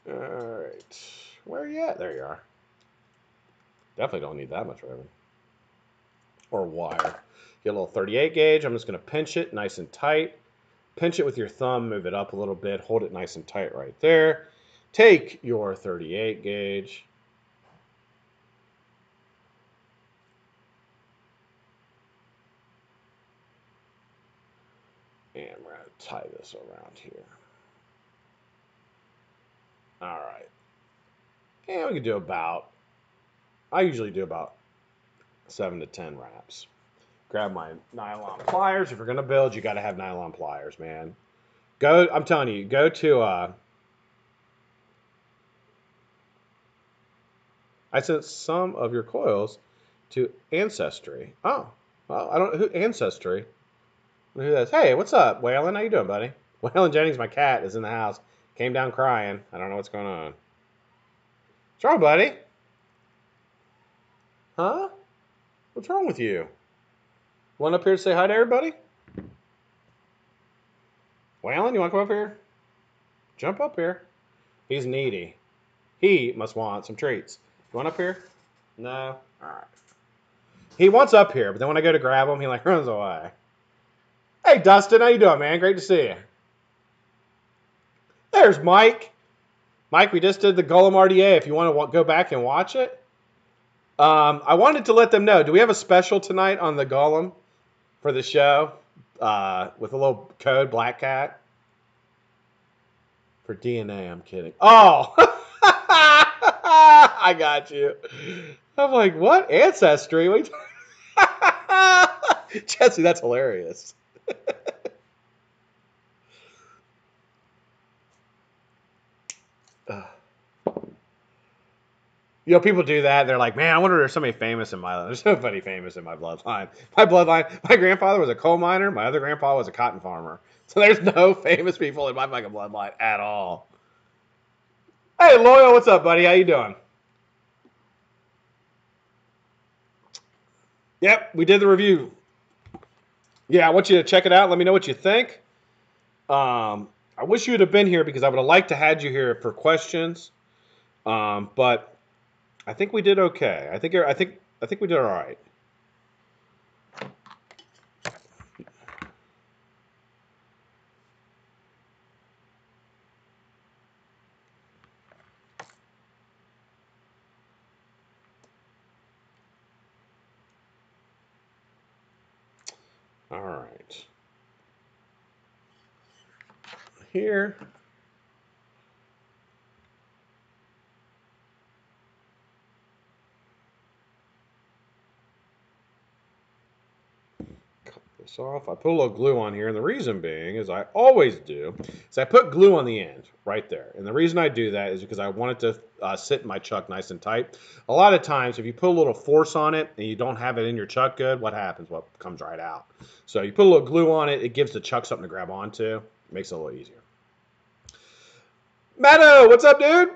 All right. Where are you at? There you are. Definitely don't need that much ribbon. Or wire. Get a little 38 gauge. I'm just going to pinch it nice and tight. Pinch it with your thumb. Move it up a little bit. Hold it nice and tight right there. Take your 38 gauge. And we're going to tie this around here. All right. And we can do I usually do about 7 to 10 wraps. Grab my nylon pliers. If you're going to build, you got to have nylon pliers, man. I'm telling you, go to, I sent some of your coils to Ancestry. Oh, well, I don't know who Ancestry. Who that is? Hey, what's up, Waylon? How you doing, buddy? Waylon Jennings, my cat, is in the house. Came down crying. I don't know what's going on. What's wrong, buddy? Huh? What's wrong with you? Want up here to say hi to everybody? Waylon, you want to come up here? Jump up here. He's needy. He must want some treats. You want up here? No? All right. He wants up here, but then when I go to grab him, he like runs away. Hey, Dustin, how you doing, man? Great to see you. There's Mike. Mike, we just did the Golem RDA. If you want to go back and watch it. I wanted to let them know. Do we have a special tonight on the Golem for the show? With a little code, BlackCat. For DNA, I'm kidding. Oh! I got you. I'm like, what? Ancestry? What Jesse, that's hilarious. You know, people do that. They're like, man, I wonder if there's somebody famous in my life. There's nobody famous in my bloodline. My grandfather was a coal miner. My other grandpa was a cotton farmer. So there's no famous people in my fucking bloodline at all. Hey, Loyal, what's up, buddy? How you doing? Yep, we did the review. Yeah, I want you to check it out. Let me know what you think. I wish you would have been here because I would have liked to had you here for questions. But I think we did okay. I think we did all right. All right. Here. Cut this off. I put a little glue on here, and the reason being, as I always do, is I put glue on the end right there. And the reason I do that is because I want it to sit in my chuck nice and tight. A lot of times, if you put a little force on it and you don't have it in your chuck good, what happens? Well, it comes right out. So you put a little glue on it, it gives the chuck something to grab onto. It makes it a little easier. Matto, what's up, dude?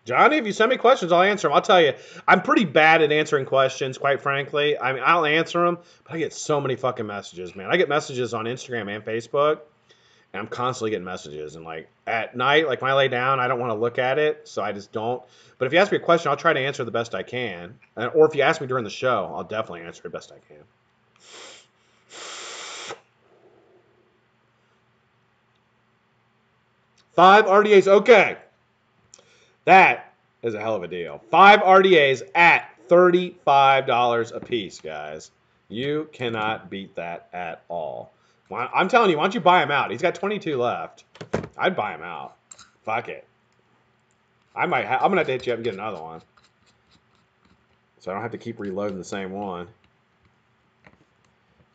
Johnny, if you send me questions, I'll answer them. I'll tell you, I'm pretty bad at answering questions, quite frankly. I mean, I'll answer them, but I get so many fucking messages, man. I get messages on Instagram and Facebook, and I'm constantly getting messages. And, like, at night, like, when I lay down, I don't want to look at it, so I just don't. But if you ask me a question, I'll try to answer the best I can. Or if you ask me during the show, I'll definitely answer the best I can. Five RDAs. Okay. That is a hell of a deal. 5 RDAs at $35 a piece, guys. You cannot beat that at all. I'm telling you, why don't you buy him out? He's got 22 left. I'd buy him out. Fuck it. I'm going to have to hit you up and get another one. So I don't have to keep reloading the same one.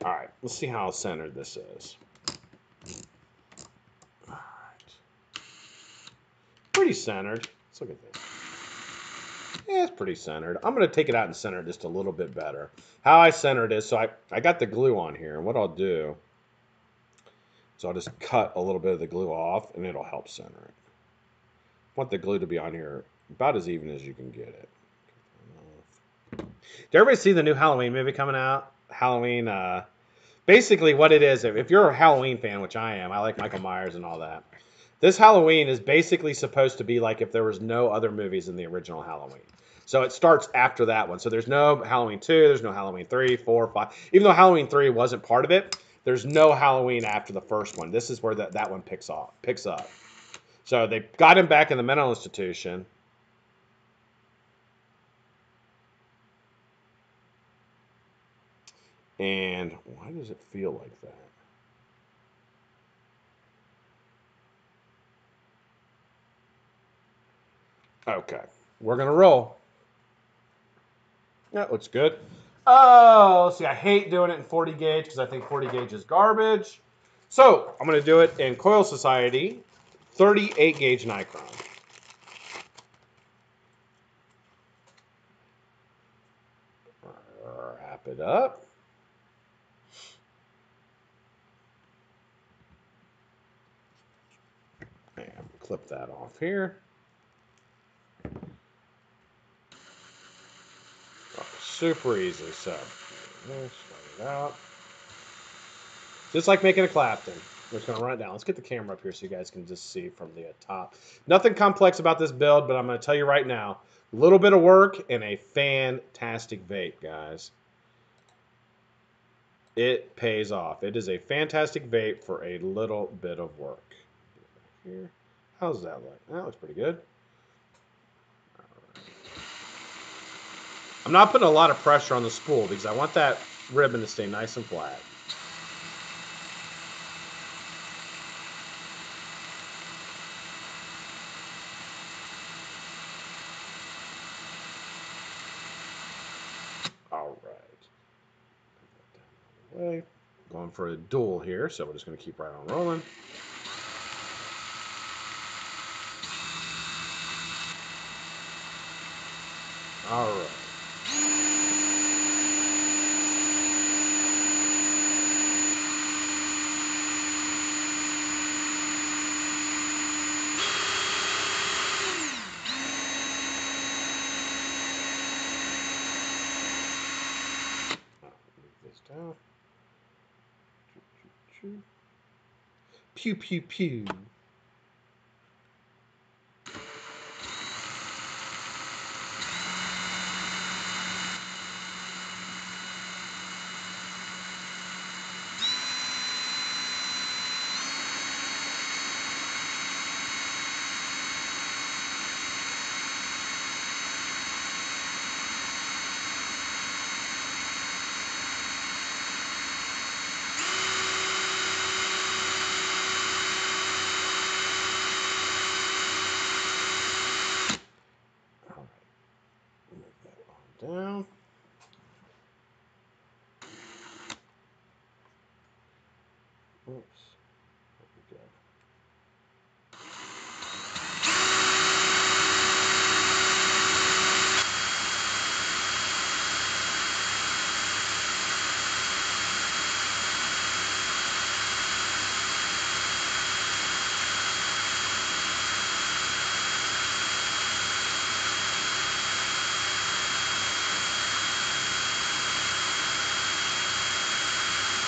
All right. Let's see how centered this is. All right. Pretty centered. Let's look at this. Yeah, it's pretty centered. I'm going to take it out and center it just a little bit better. How I center it is, so I got the glue on here. And what I'll do is I'll just cut a little bit of the glue off, and it'll help center it. I want the glue to be on here about as even as you can get it. Did everybody see the new Halloween movie coming out? Halloween, basically what it is, if you're a Halloween fan, which I am, I like Michael Myers and all that. This Halloween is basically supposed to be like if there was no other movies in the original Halloween. So it starts after that one. So there's no Halloween 2, there's no Halloween 3, 4, 5. Even though Halloween 3 wasn't part of it, there's no Halloween after the first one. This is where that one picks up. So they got him back in the mental institution. And why does it feel like that? Okay, we're going to roll. That looks good. Oh, see, I hate doing it in 40 gauge because I think 40 gauge is garbage. So I'm going to do it in Coil Society, 38 gauge Nikron. Wrap it up. And clip that off here. Super easy. So, slide it out. Just like making a Clapton. We're just going to run it down. Let's get the camera up here so you guys can just see from the top. Nothing complex about this build, but I'm going to tell you right now. A little bit of work and a fantastic vape, guys. It pays off. It is a fantastic vape for a little bit of work. Here. How's that look? That looks pretty good. I'm not putting a lot of pressure on the spool because I want that ribbon to stay nice and flat. All right. Going for a dual here, so we're just going to keep right on rolling. All right. this down. Pew, pew, pew. Down. Oops. There we go.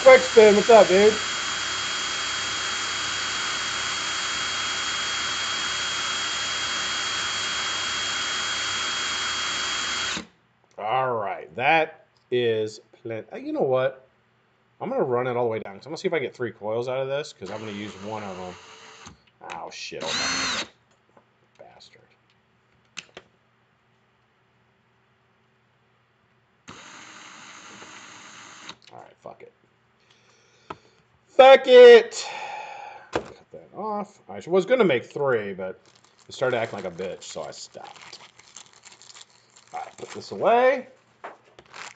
Quick spin, what's up, dude? All right, that is plenty. You know what? I'm going to run it all the way down. So I'm going to see if I get 3 coils out of this, because I'm going to use one of them. Oh, shit. Bastard. All right, fuck it. Fuck it! Cut that off. I was going to make 3, but it started acting like a bitch, so I stopped. All right, put this away.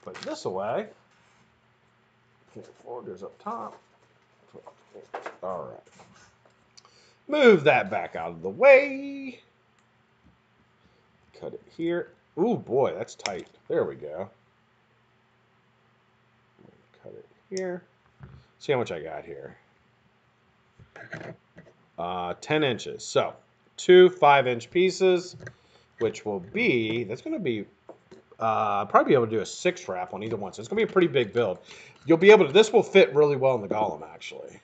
Put this away. Four goes up top. All right. Move that back out of the way. Cut it here. Ooh, boy, that's tight. There we go. Cut it here. See how much I got here. 10 inches. So, 2 5-inch pieces, which will be, that's going to be, probably be able to do a 6 wrap on either one. So it's going to be a pretty big build. You'll be able to, this will fit really well in the Golem, actually.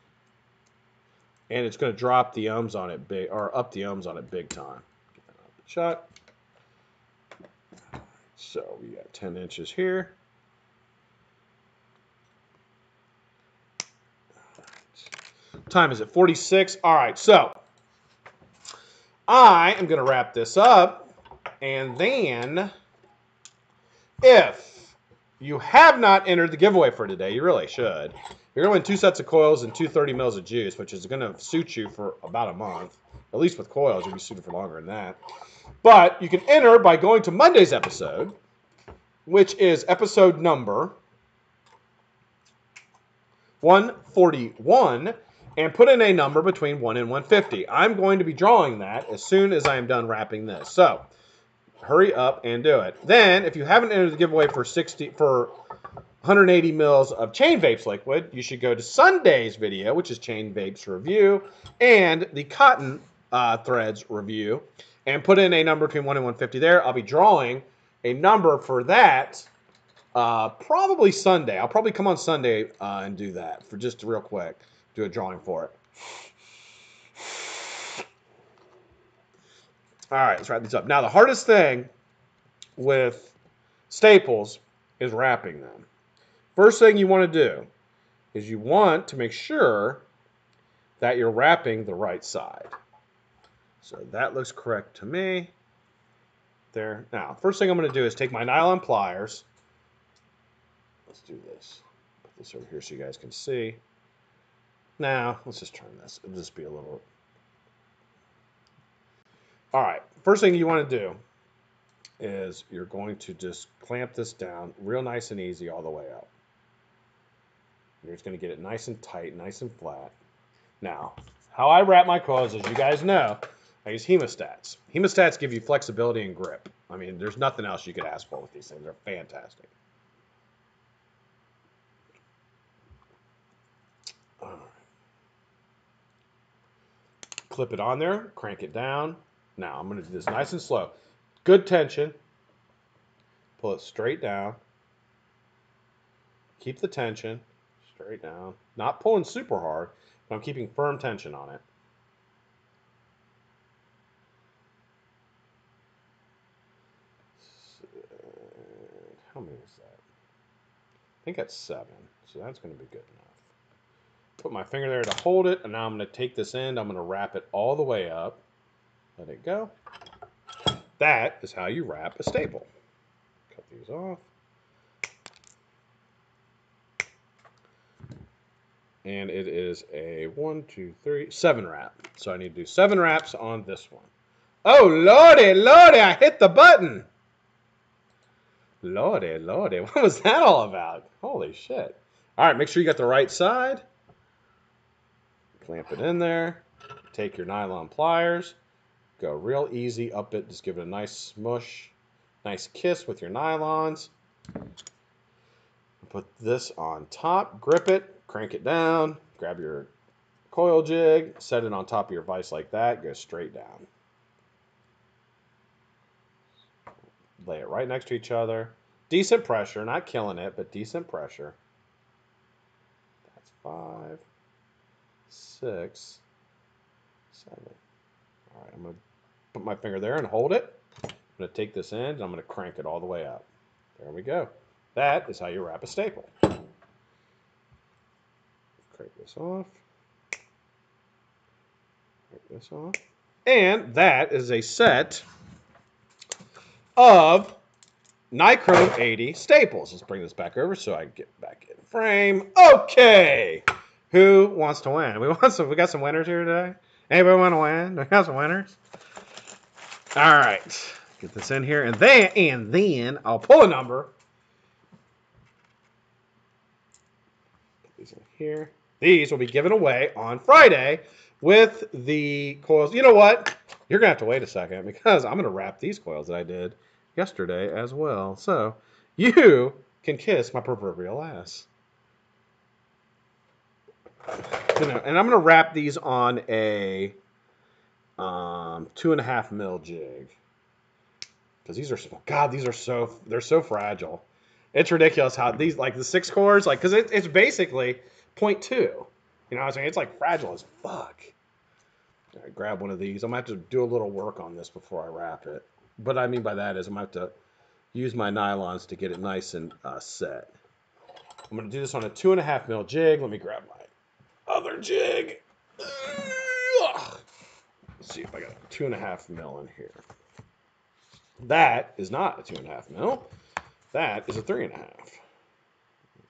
And it's going to drop the ohms on it big, or up the ohms on it big time. Get that out of the shot. So we got 10 inches here. What time is it? 46. All right, so I am going to wrap this up. And then, if you have not entered the giveaway for today, you really should. You're going to win 2 sets of coils and 2 30 mils of juice, which is going to suit you for about a month. At least with coils, you'll be suited for longer than that. But you can enter by going to Monday's episode, which is episode number 141, and put in a number between 1 and 150. I'm going to be drawing that as soon as I am done wrapping this. So, hurry up and do it. Then, if you haven't entered the giveaway for 180 mils of ChanVapes liquid, you should go to Sunday's video, which is ChanVapes review, and the cotton threads review, and put in a number between 1 and 150 there. I'll be drawing a number for that probably Sunday. I'll probably come on Sunday and do that for just real quick. Do a drawing for it. All right, let's wrap this up. Now, the hardest thing with staples is wrapping them. First thing you want to do is you want to make sure that you're wrapping the right side. So that looks correct to me. There. Now, first thing I'm going to do is take my nylon pliers. Let's do this. Put this over here so you guys can see. Now, let's just turn this. It'll just be a little... All right. First thing you want to do is you're going to just clamp this down real nice and easy all the way up. You're just going to get it nice and tight, nice and flat. Now, how I wrap my coils, as you guys know, I use hemostats. Hemostats give you flexibility and grip. I mean, there's nothing else you could ask for with these things. They're fantastic. All right. Clip it on there, crank it down. Now, I'm going to do this nice and slow. Good tension. Pull it straight down. Keep the tension straight down. Not pulling super hard, but I'm keeping firm tension on it. How many is that? I think that's 7, so that's going to be good enough. Put my finger there to hold it, and now I'm going to take this end. I'm going to wrap it all the way up. Let it go. That is how you wrap a staple. Cut these off. And it is a 1, 2, 3, 7 wrap. So I need to do 7 wraps on this one. Oh, lordy, lordy, I hit the button. Lordy, lordy, what was that all about? Holy shit. All right, make sure you got the right side. Clamp it in there. Take your nylon pliers. Go real easy up it. Just give it a nice smush. Nice kiss with your nylons. Put this on top. Grip it. Crank it down. Grab your coil jig. Set it on top of your vise like that. Go straight down. Lay it right next to each other. Decent pressure. Not killing it, but decent pressure. That's 5, 6, 7. All right, I'm going to put my finger there and hold it. I'm going to take this end and I'm going to crank it all the way up. There we go. That is how you wrap a staple. Crank this off. Crank this off. And that is a set of Nichrome 80 staples. Let's bring this back over so I can get back in frame. Okay. Who wants to win? We got some winners here today. Anybody want to win? We got some winners. All right. Get this in here, and then I'll pull a number. Put these in here. These will be given away on Friday with the coils. You know what? You're gonna have to wait a second because I'm gonna wrap these coils that I did yesterday as well. So you can kiss my proverbial ass. And I'm gonna wrap these on a 2.5 mil jig. Because these are small. God, they're so fragile. It's ridiculous how these, like the 6 cores, like, because it's basically 0.2. You know what I'm saying? It's like fragile as fuck. All right, grab one of these. I'm going to have to do a little work on this before I wrap it. What I mean by that is I'm going to have to use my nylons to get it nice and set. I'm going to do this on a 2.5 mil jig. Let me grab my other jig. Let's see if I got a 2.5 mil in here. That is not a 2.5 mil. That is a 3.5.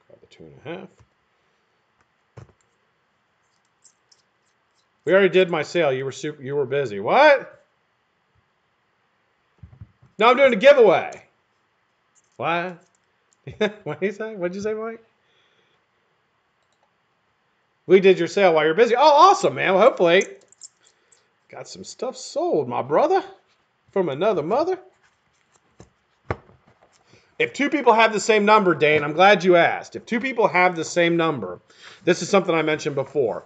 Grab the 2.5. We already did my sale. You were busy. What? No, I'm doing a giveaway. What? What did you say? What did you say, Mike? We did your sale while you're busy. Oh, awesome, man. Well, hopefully got some stuff sold, my brother, from another mother. If 2 people have the same number, Dane, I'm glad you asked. If 2 people have the same number, this is something I mentioned before.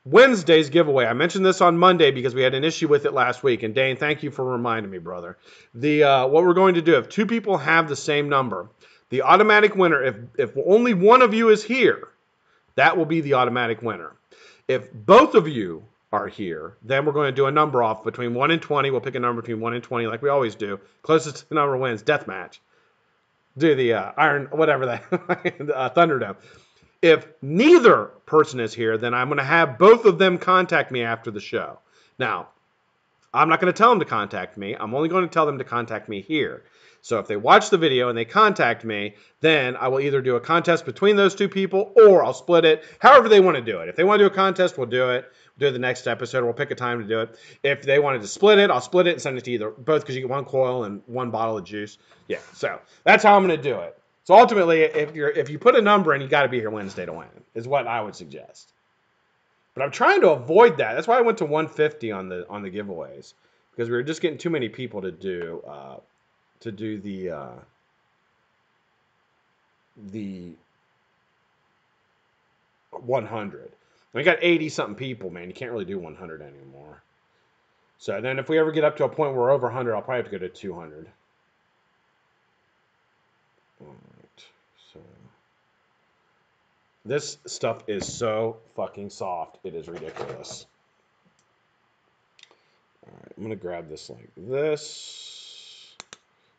Wednesday's giveaway. I mentioned this on Monday because we had an issue with it last week. And Dane, thank you for reminding me, brother. What we're going to do, if 2 people have the same number, the automatic winner, if only one of you is here, that will be the automatic winner. If both of you are here, then we're going to do a number off between 1 and 20. We'll pick a number between 1 and 20 like we always do. Closest to the number wins. Death match. Do the iron, whatever that, Thunderdome. If neither person is here, then I'm going to have both of them contact me after the show. Now, I'm not going to tell them to contact me. I'm only going to tell them to contact me here. So if they watch the video and they contact me, then I will either do a contest between those 2 people or I'll split it. However they want to do it. If they want to do a contest, we'll do it. We'll do it the next episode. We'll pick a time to do it. If they wanted to split it, I'll split it and send it to either both because you get 1 coil and 1 bottle of juice. Yeah, so that's how I'm going to do it. So ultimately, if you put a number in, you got to be here Wednesday to win, is what I would suggest. But I'm trying to avoid that. That's why I went to 150 on the giveaways, because we were just getting too many people to do the 100. We got 80-something people, man. You can't really do 100 anymore. So then if we ever get up to a point where we're over 100, I'll probably have to go to 200. All right. So This stuff is so fucking soft. It is ridiculous. All right, I'm going to grab this like this.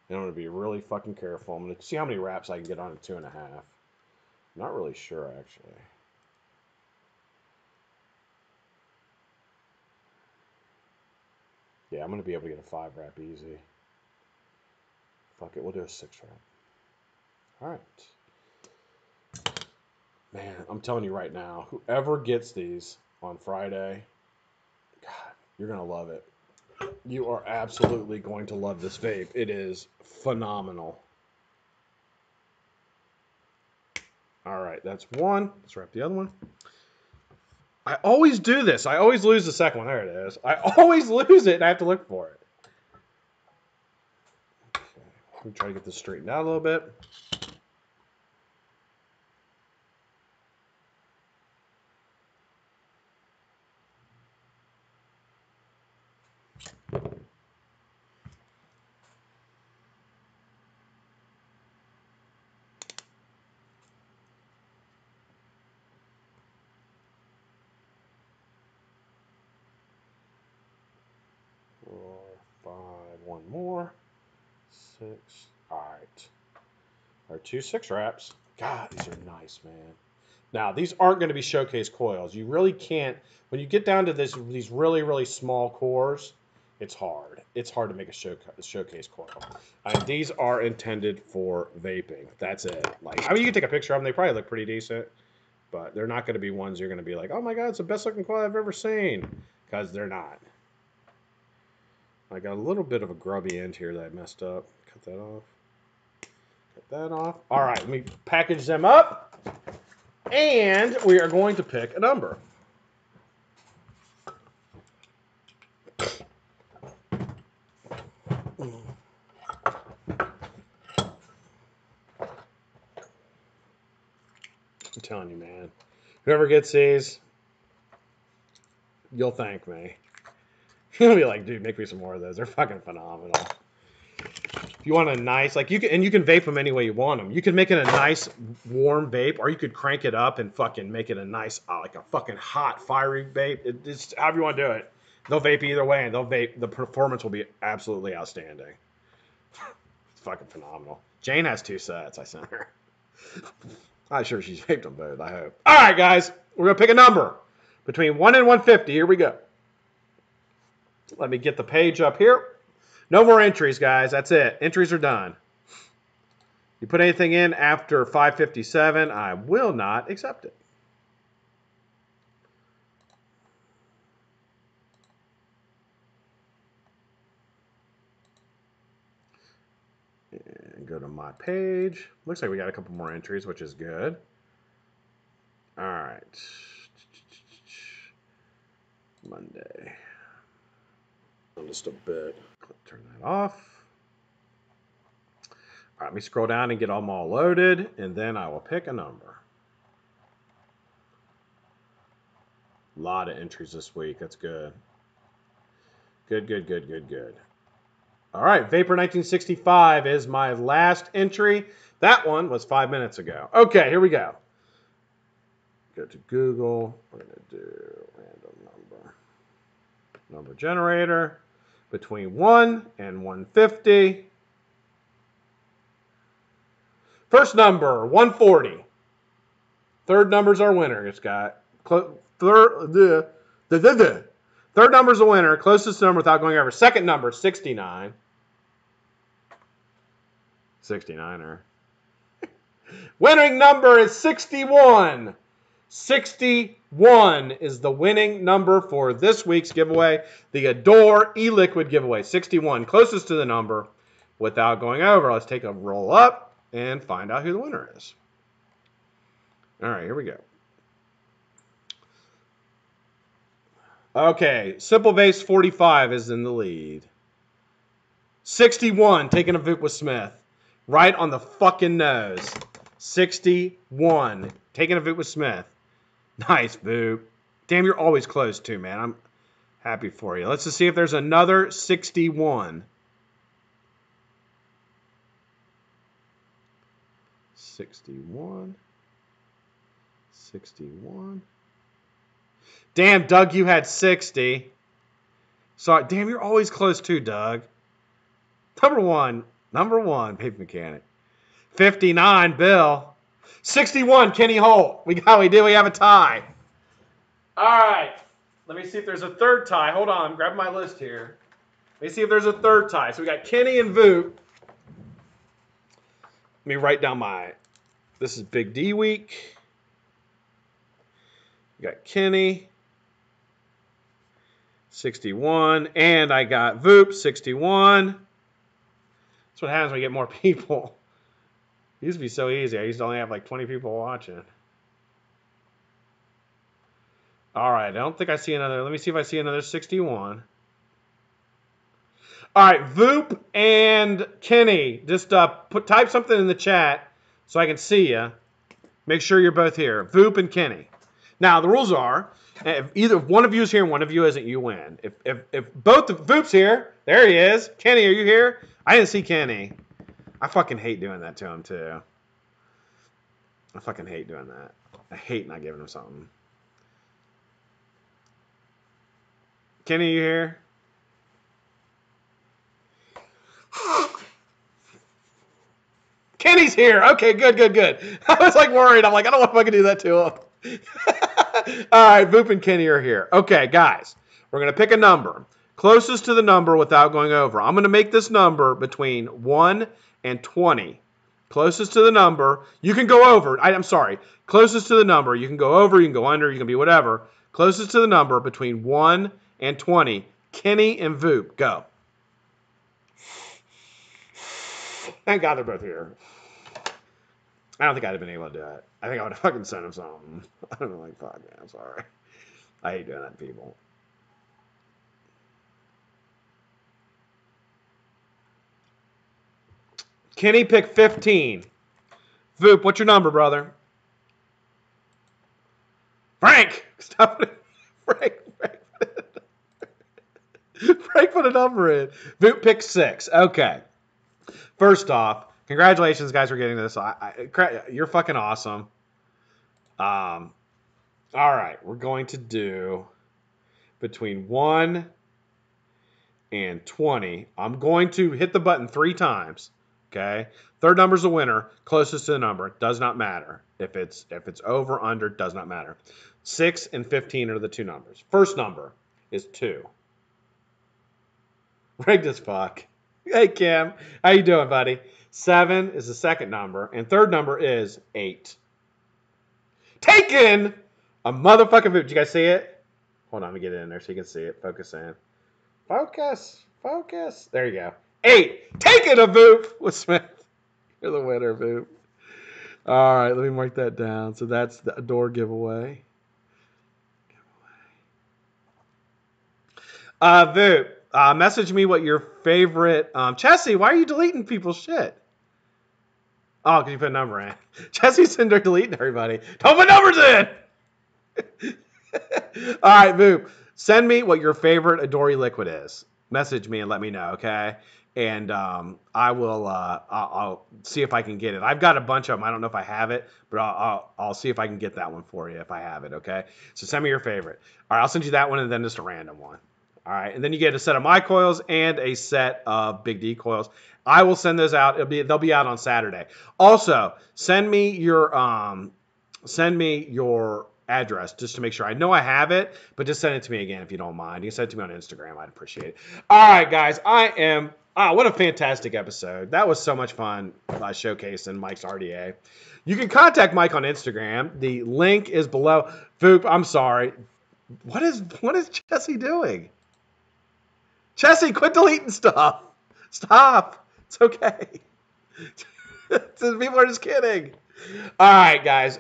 And I'm going to be really fucking careful. I'm going to see how many wraps I can get on at 2.5. Not really sure, actually. Yeah, I'm going to be able to get a 5 wrap easy. Fuck it, we'll do a 6 wrap. All right. Man, I'm telling you right now, whoever gets these on Friday, God, you're going to love it. You are absolutely going to love this vape. It is phenomenal. All right, that's one. Let's wrap the other one. I always do this. I always lose the second one. There it is. I always lose it, and I have to look for it. Okay. Let me try to get this straightened out a little bit. Four, 5, one more. 6. All right. Our 2 6 wraps. God, these are nice, man. Now, these aren't going to be showcase coils. You really can't, when you get down to these really, really small cores, it's hard. It's hard to make a showcase coil. These are intended for vaping. That's it. Like, I mean, you can take a picture of them. They probably look pretty decent, but they're not going to be ones you're going to be like, oh my God, it's the best looking coil I've ever seen, because they're not. I got a little bit of a grubby end here that I messed up. Cut that off. Cut that off. All right, let me package them up. And we are going to pick a number. I'm telling you, man. Whoever gets these, you'll thank me. You'll be like, dude, make me some more of those. They're fucking phenomenal. If you want a nice, like, you can vape them any way you want them. You can make it a nice warm vape, or you could crank it up and fucking make it a nice, like a fucking hot, fiery vape. It's however you want to do it. They'll vape either way, and they'll vape. The performance will be absolutely outstanding. It's fucking phenomenal. Jane has 2 sets. I sent her. I'm sure she's vaped them both, I hope. All right, guys. We're going to pick a number. Between 1 and 150. Here we go. Let me get the page up here. No more entries, guys. That's it. Entries are done. You put anything in after 557, I will not accept it. And go to my page. Looks like we got a couple more entries, which is good. All right. Monday. Just a bit. Turn that off. All right, let me scroll down and get them all loaded, and then I will pick a number. A lot of entries this week. That's good. Good, good, good, good, good. All right, Vapor 1965 is my last entry. That one was 5 minutes ago. Okay, here we go. Go to Google. We're going to do random number. Number generator. Between 1 and 150. First number, 140. Third number's our winner. It's got third number's a winner. Closest number without going over. Second number, 69. 69er. Winning number is 61. 61 is the winning number for this week's giveaway. The AdoreELiquid giveaway. 61. Closest to the number without going over. Let's take a roll up and find out who the winner is. All right, here we go. Okay, Simple Vase 45 is in the lead. 61, taking a Vape with Smith. Right on the fucking nose. 61, taking a Vape with Smith. Nice, Vape. Damn, you're always close too, man. I'm happy for you. Let's just see if there's another 61. 61. 61. Damn, Doug, you had 60. Sorry, damn, you're always close too, Doug. Number one, Vape Mechanic. 59, Bill. 61, Kenny Holt. We have a tie. All right. Let me see if there's a third tie. Hold on, I'm grabbing my list here. Let me see if there's a third tie. So we got Kenny and Vape. Let me write down this is Big D week. We got Kenny, 61, and I got Vape, 61. That's what happens when we get more people. It used to be so easy. I used to only have like 20 people watching. All right, I don't think I see another. Let me see if I see another 61. All right, Vape and Kenny, just type something in the chat so I can see you. Make sure you're both here. Vape and Kenny. Now, the rules are, if either one of you is here and one of you isn't, you win. If both the Vape's here, there he is. Kenny, are you here? I didn't see Kenny. I fucking hate doing that to him, too. I fucking hate doing that. I hate not giving him something. Kenny, are you here? Kenny's here. Okay, good. I was like worried. I'm like, I don't want to fucking do that to him. All right, Vape and Kenny are here. Okay, guys, we're going to pick a number. Closest to the number without going over. I'm going to make this number between 1 and 20. Closest to the number. You can go over. I'm sorry. Closest to the number. You can go over, you can go under, you can be whatever. Closest to the number between 1 and 20. Kenny and Vape, go. Thank God they're both here. I don't think I'd have been able to do it. I think I would have fucking sent him something. I don't know, like, fuck, man, I'm sorry. I hate doing that to people. Kenny picked 15. Vape, what's your number, brother? Frank! Stop it. Frank put a number in. Vape picked 6. Okay. First off, congratulations, guys, for getting this. You're fucking awesome. All right, we're going to do between 1 and 20. I'm going to hit the button 3 times. Okay, third number's a winner. Closest to the number does not matter. If it's over, under, does not matter. 6 and 15 are the 2 numbers. First number is 2. Rigged as fuck. Hey, Kim. How you doing, buddy? 7 is the second number, and third number is 8. Taken a motherfucking Vape. Did you guys see it? Hold on, let me get it in there so you can see it. Focus in. Focus. There you go. 8. Taken a Vape with Smith. You're the winner, Vape. All right, let me mark that down. So that's the Adore giveaway. Vape. Message me what your favorite... Chessie, why are you deleting people's shit? Oh, because you put a number in. Chessie's in there deleting everybody. Don't put numbers in! All right, Vape. Send me what your favorite AdoreELiquid is. Message me and let me know, okay? And I will. I'll see if I can get it. I've got a bunch of them. I don't know if I have it, but I'll see if I can get that one for you if I have it, okay? So send me your favorite. All right, I'll send you that one and then just a random one. All right, and then you get a set of my coils and a set of Big D coils. I will send those out. They'll be out on Saturday. Also, send me your address just to make sure. I know I have it, but just send it to me again if you don't mind. You can send it to me on Instagram. I'd appreciate it. All right, guys. What a fantastic episode. That was so much fun showcasing Mike's RDA. You can contact Mike on Instagram. The link is below. Vape, I'm sorry. What is Chessie doing? Chessie, quit deleting stuff. Stop. It's okay. People are just kidding. All right, guys.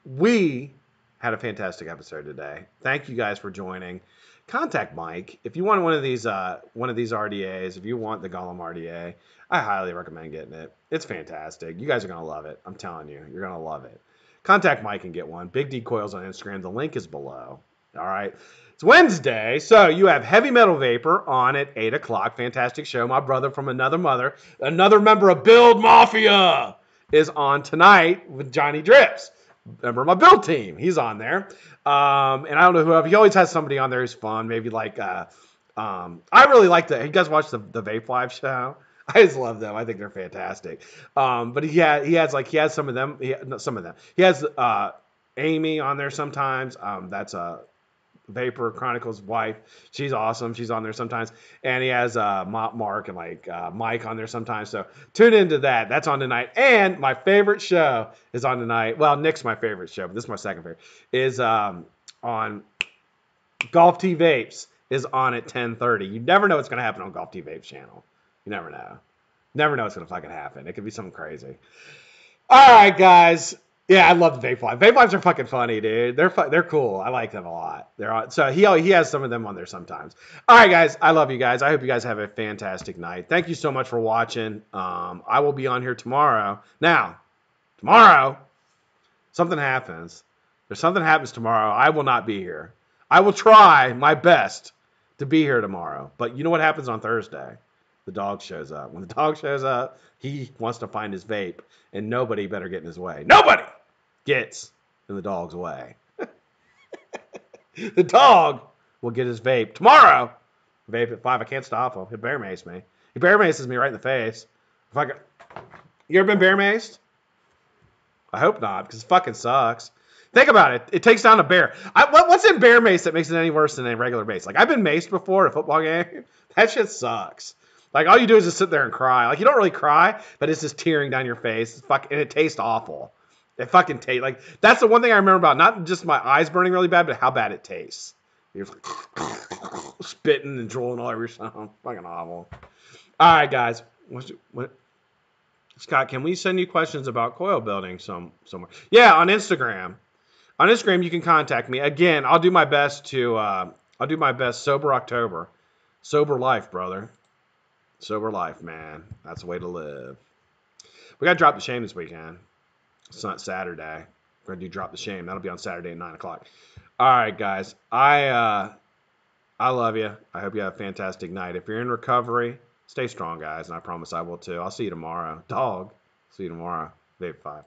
We had a fantastic episode today. Thank you guys for joining. Contact Mike if you want one of these RDAs. If you want the Golem RDA, I highly recommend getting it. It's fantastic. You guys are gonna love it. I'm telling you, you're gonna love it. Contact Mike and get one. Big D Coils on Instagram. The link is below. All right. It's Wednesday, so you have Heavy Metal Vapor on at 8 o'clock. Fantastic show. My brother from another mother, another member of Build Mafia, is on tonight with Johnny Drips. member of my build team. He's on there. And I don't know who. He always has somebody on there who's fun. Maybe like I really like the. You guys watch the Vape Live show? I just love them. I think they're fantastic. But he has some of them. Not some of them. He has Amy on there sometimes. That's Vapor Chronicles' wife. She's awesome. She's on there sometimes. And he has Mark and like Mike on there sometimes. So tune into that. That's on tonight. And my favorite show is on tonight. Well, Nick's my favorite show, but this is my second favorite. Is on Golf T Vapes is on at 10:30. You never know what's going to happen on Golf T Vapes channel. You never know. Never know what's going to fucking happen. It could be something crazy. All right, guys. Yeah, I love the Vape Live. Vape Lives are fucking funny, dude. They're cool. I like them a lot. So he has some of them on there sometimes. All right, guys. I love you guys. I hope you guys have a fantastic night. Thank you so much for watching. I will be on here tomorrow. Now, tomorrow, something happens. If something happens tomorrow, I will not be here. I will try my best to be here tomorrow. But you know what happens on Thursday? The dog shows up. When the dog shows up, he wants to find his vape, and nobody better get in his way. Nobody gets in the dog's way. The dog will get his vape tomorrow. Vape at 5. I can't stop him. He'll bear mace me. He bear maces me right in the face. You ever been bear maced? I hope not, because it fucking sucks. Think about it. It takes down a bear. What's in bear mace that makes it any worse than a regular mace? Like, I've been maced before at a football game. That shit sucks. Like, all you do is just sit there and cry. Like, you don't really cry, but it's just tearing down your face. And it tastes awful. It fucking tastes like, that's the one thing I remember about, not just my eyes burning really bad, but how bad it tastes. You're like spitting and drooling all over yourself. Fucking awful. All right, guys. Scott, can we send you questions about coil building somewhere? Yeah, on Instagram. On Instagram, you can contact me. Again, I'll do my best sober October. Sober life, brother. Sober life, man. That's the way to live. We got to drop the shame this weekend. It's not Saturday. We're going to do drop the shame. That'll be on Saturday at 9 o'clock. All right, guys. I love you. I hope you have a fantastic night. If you're in recovery, stay strong, guys. And I promise I will too. I'll see you tomorrow. Dog. See you tomorrow. Vape 5.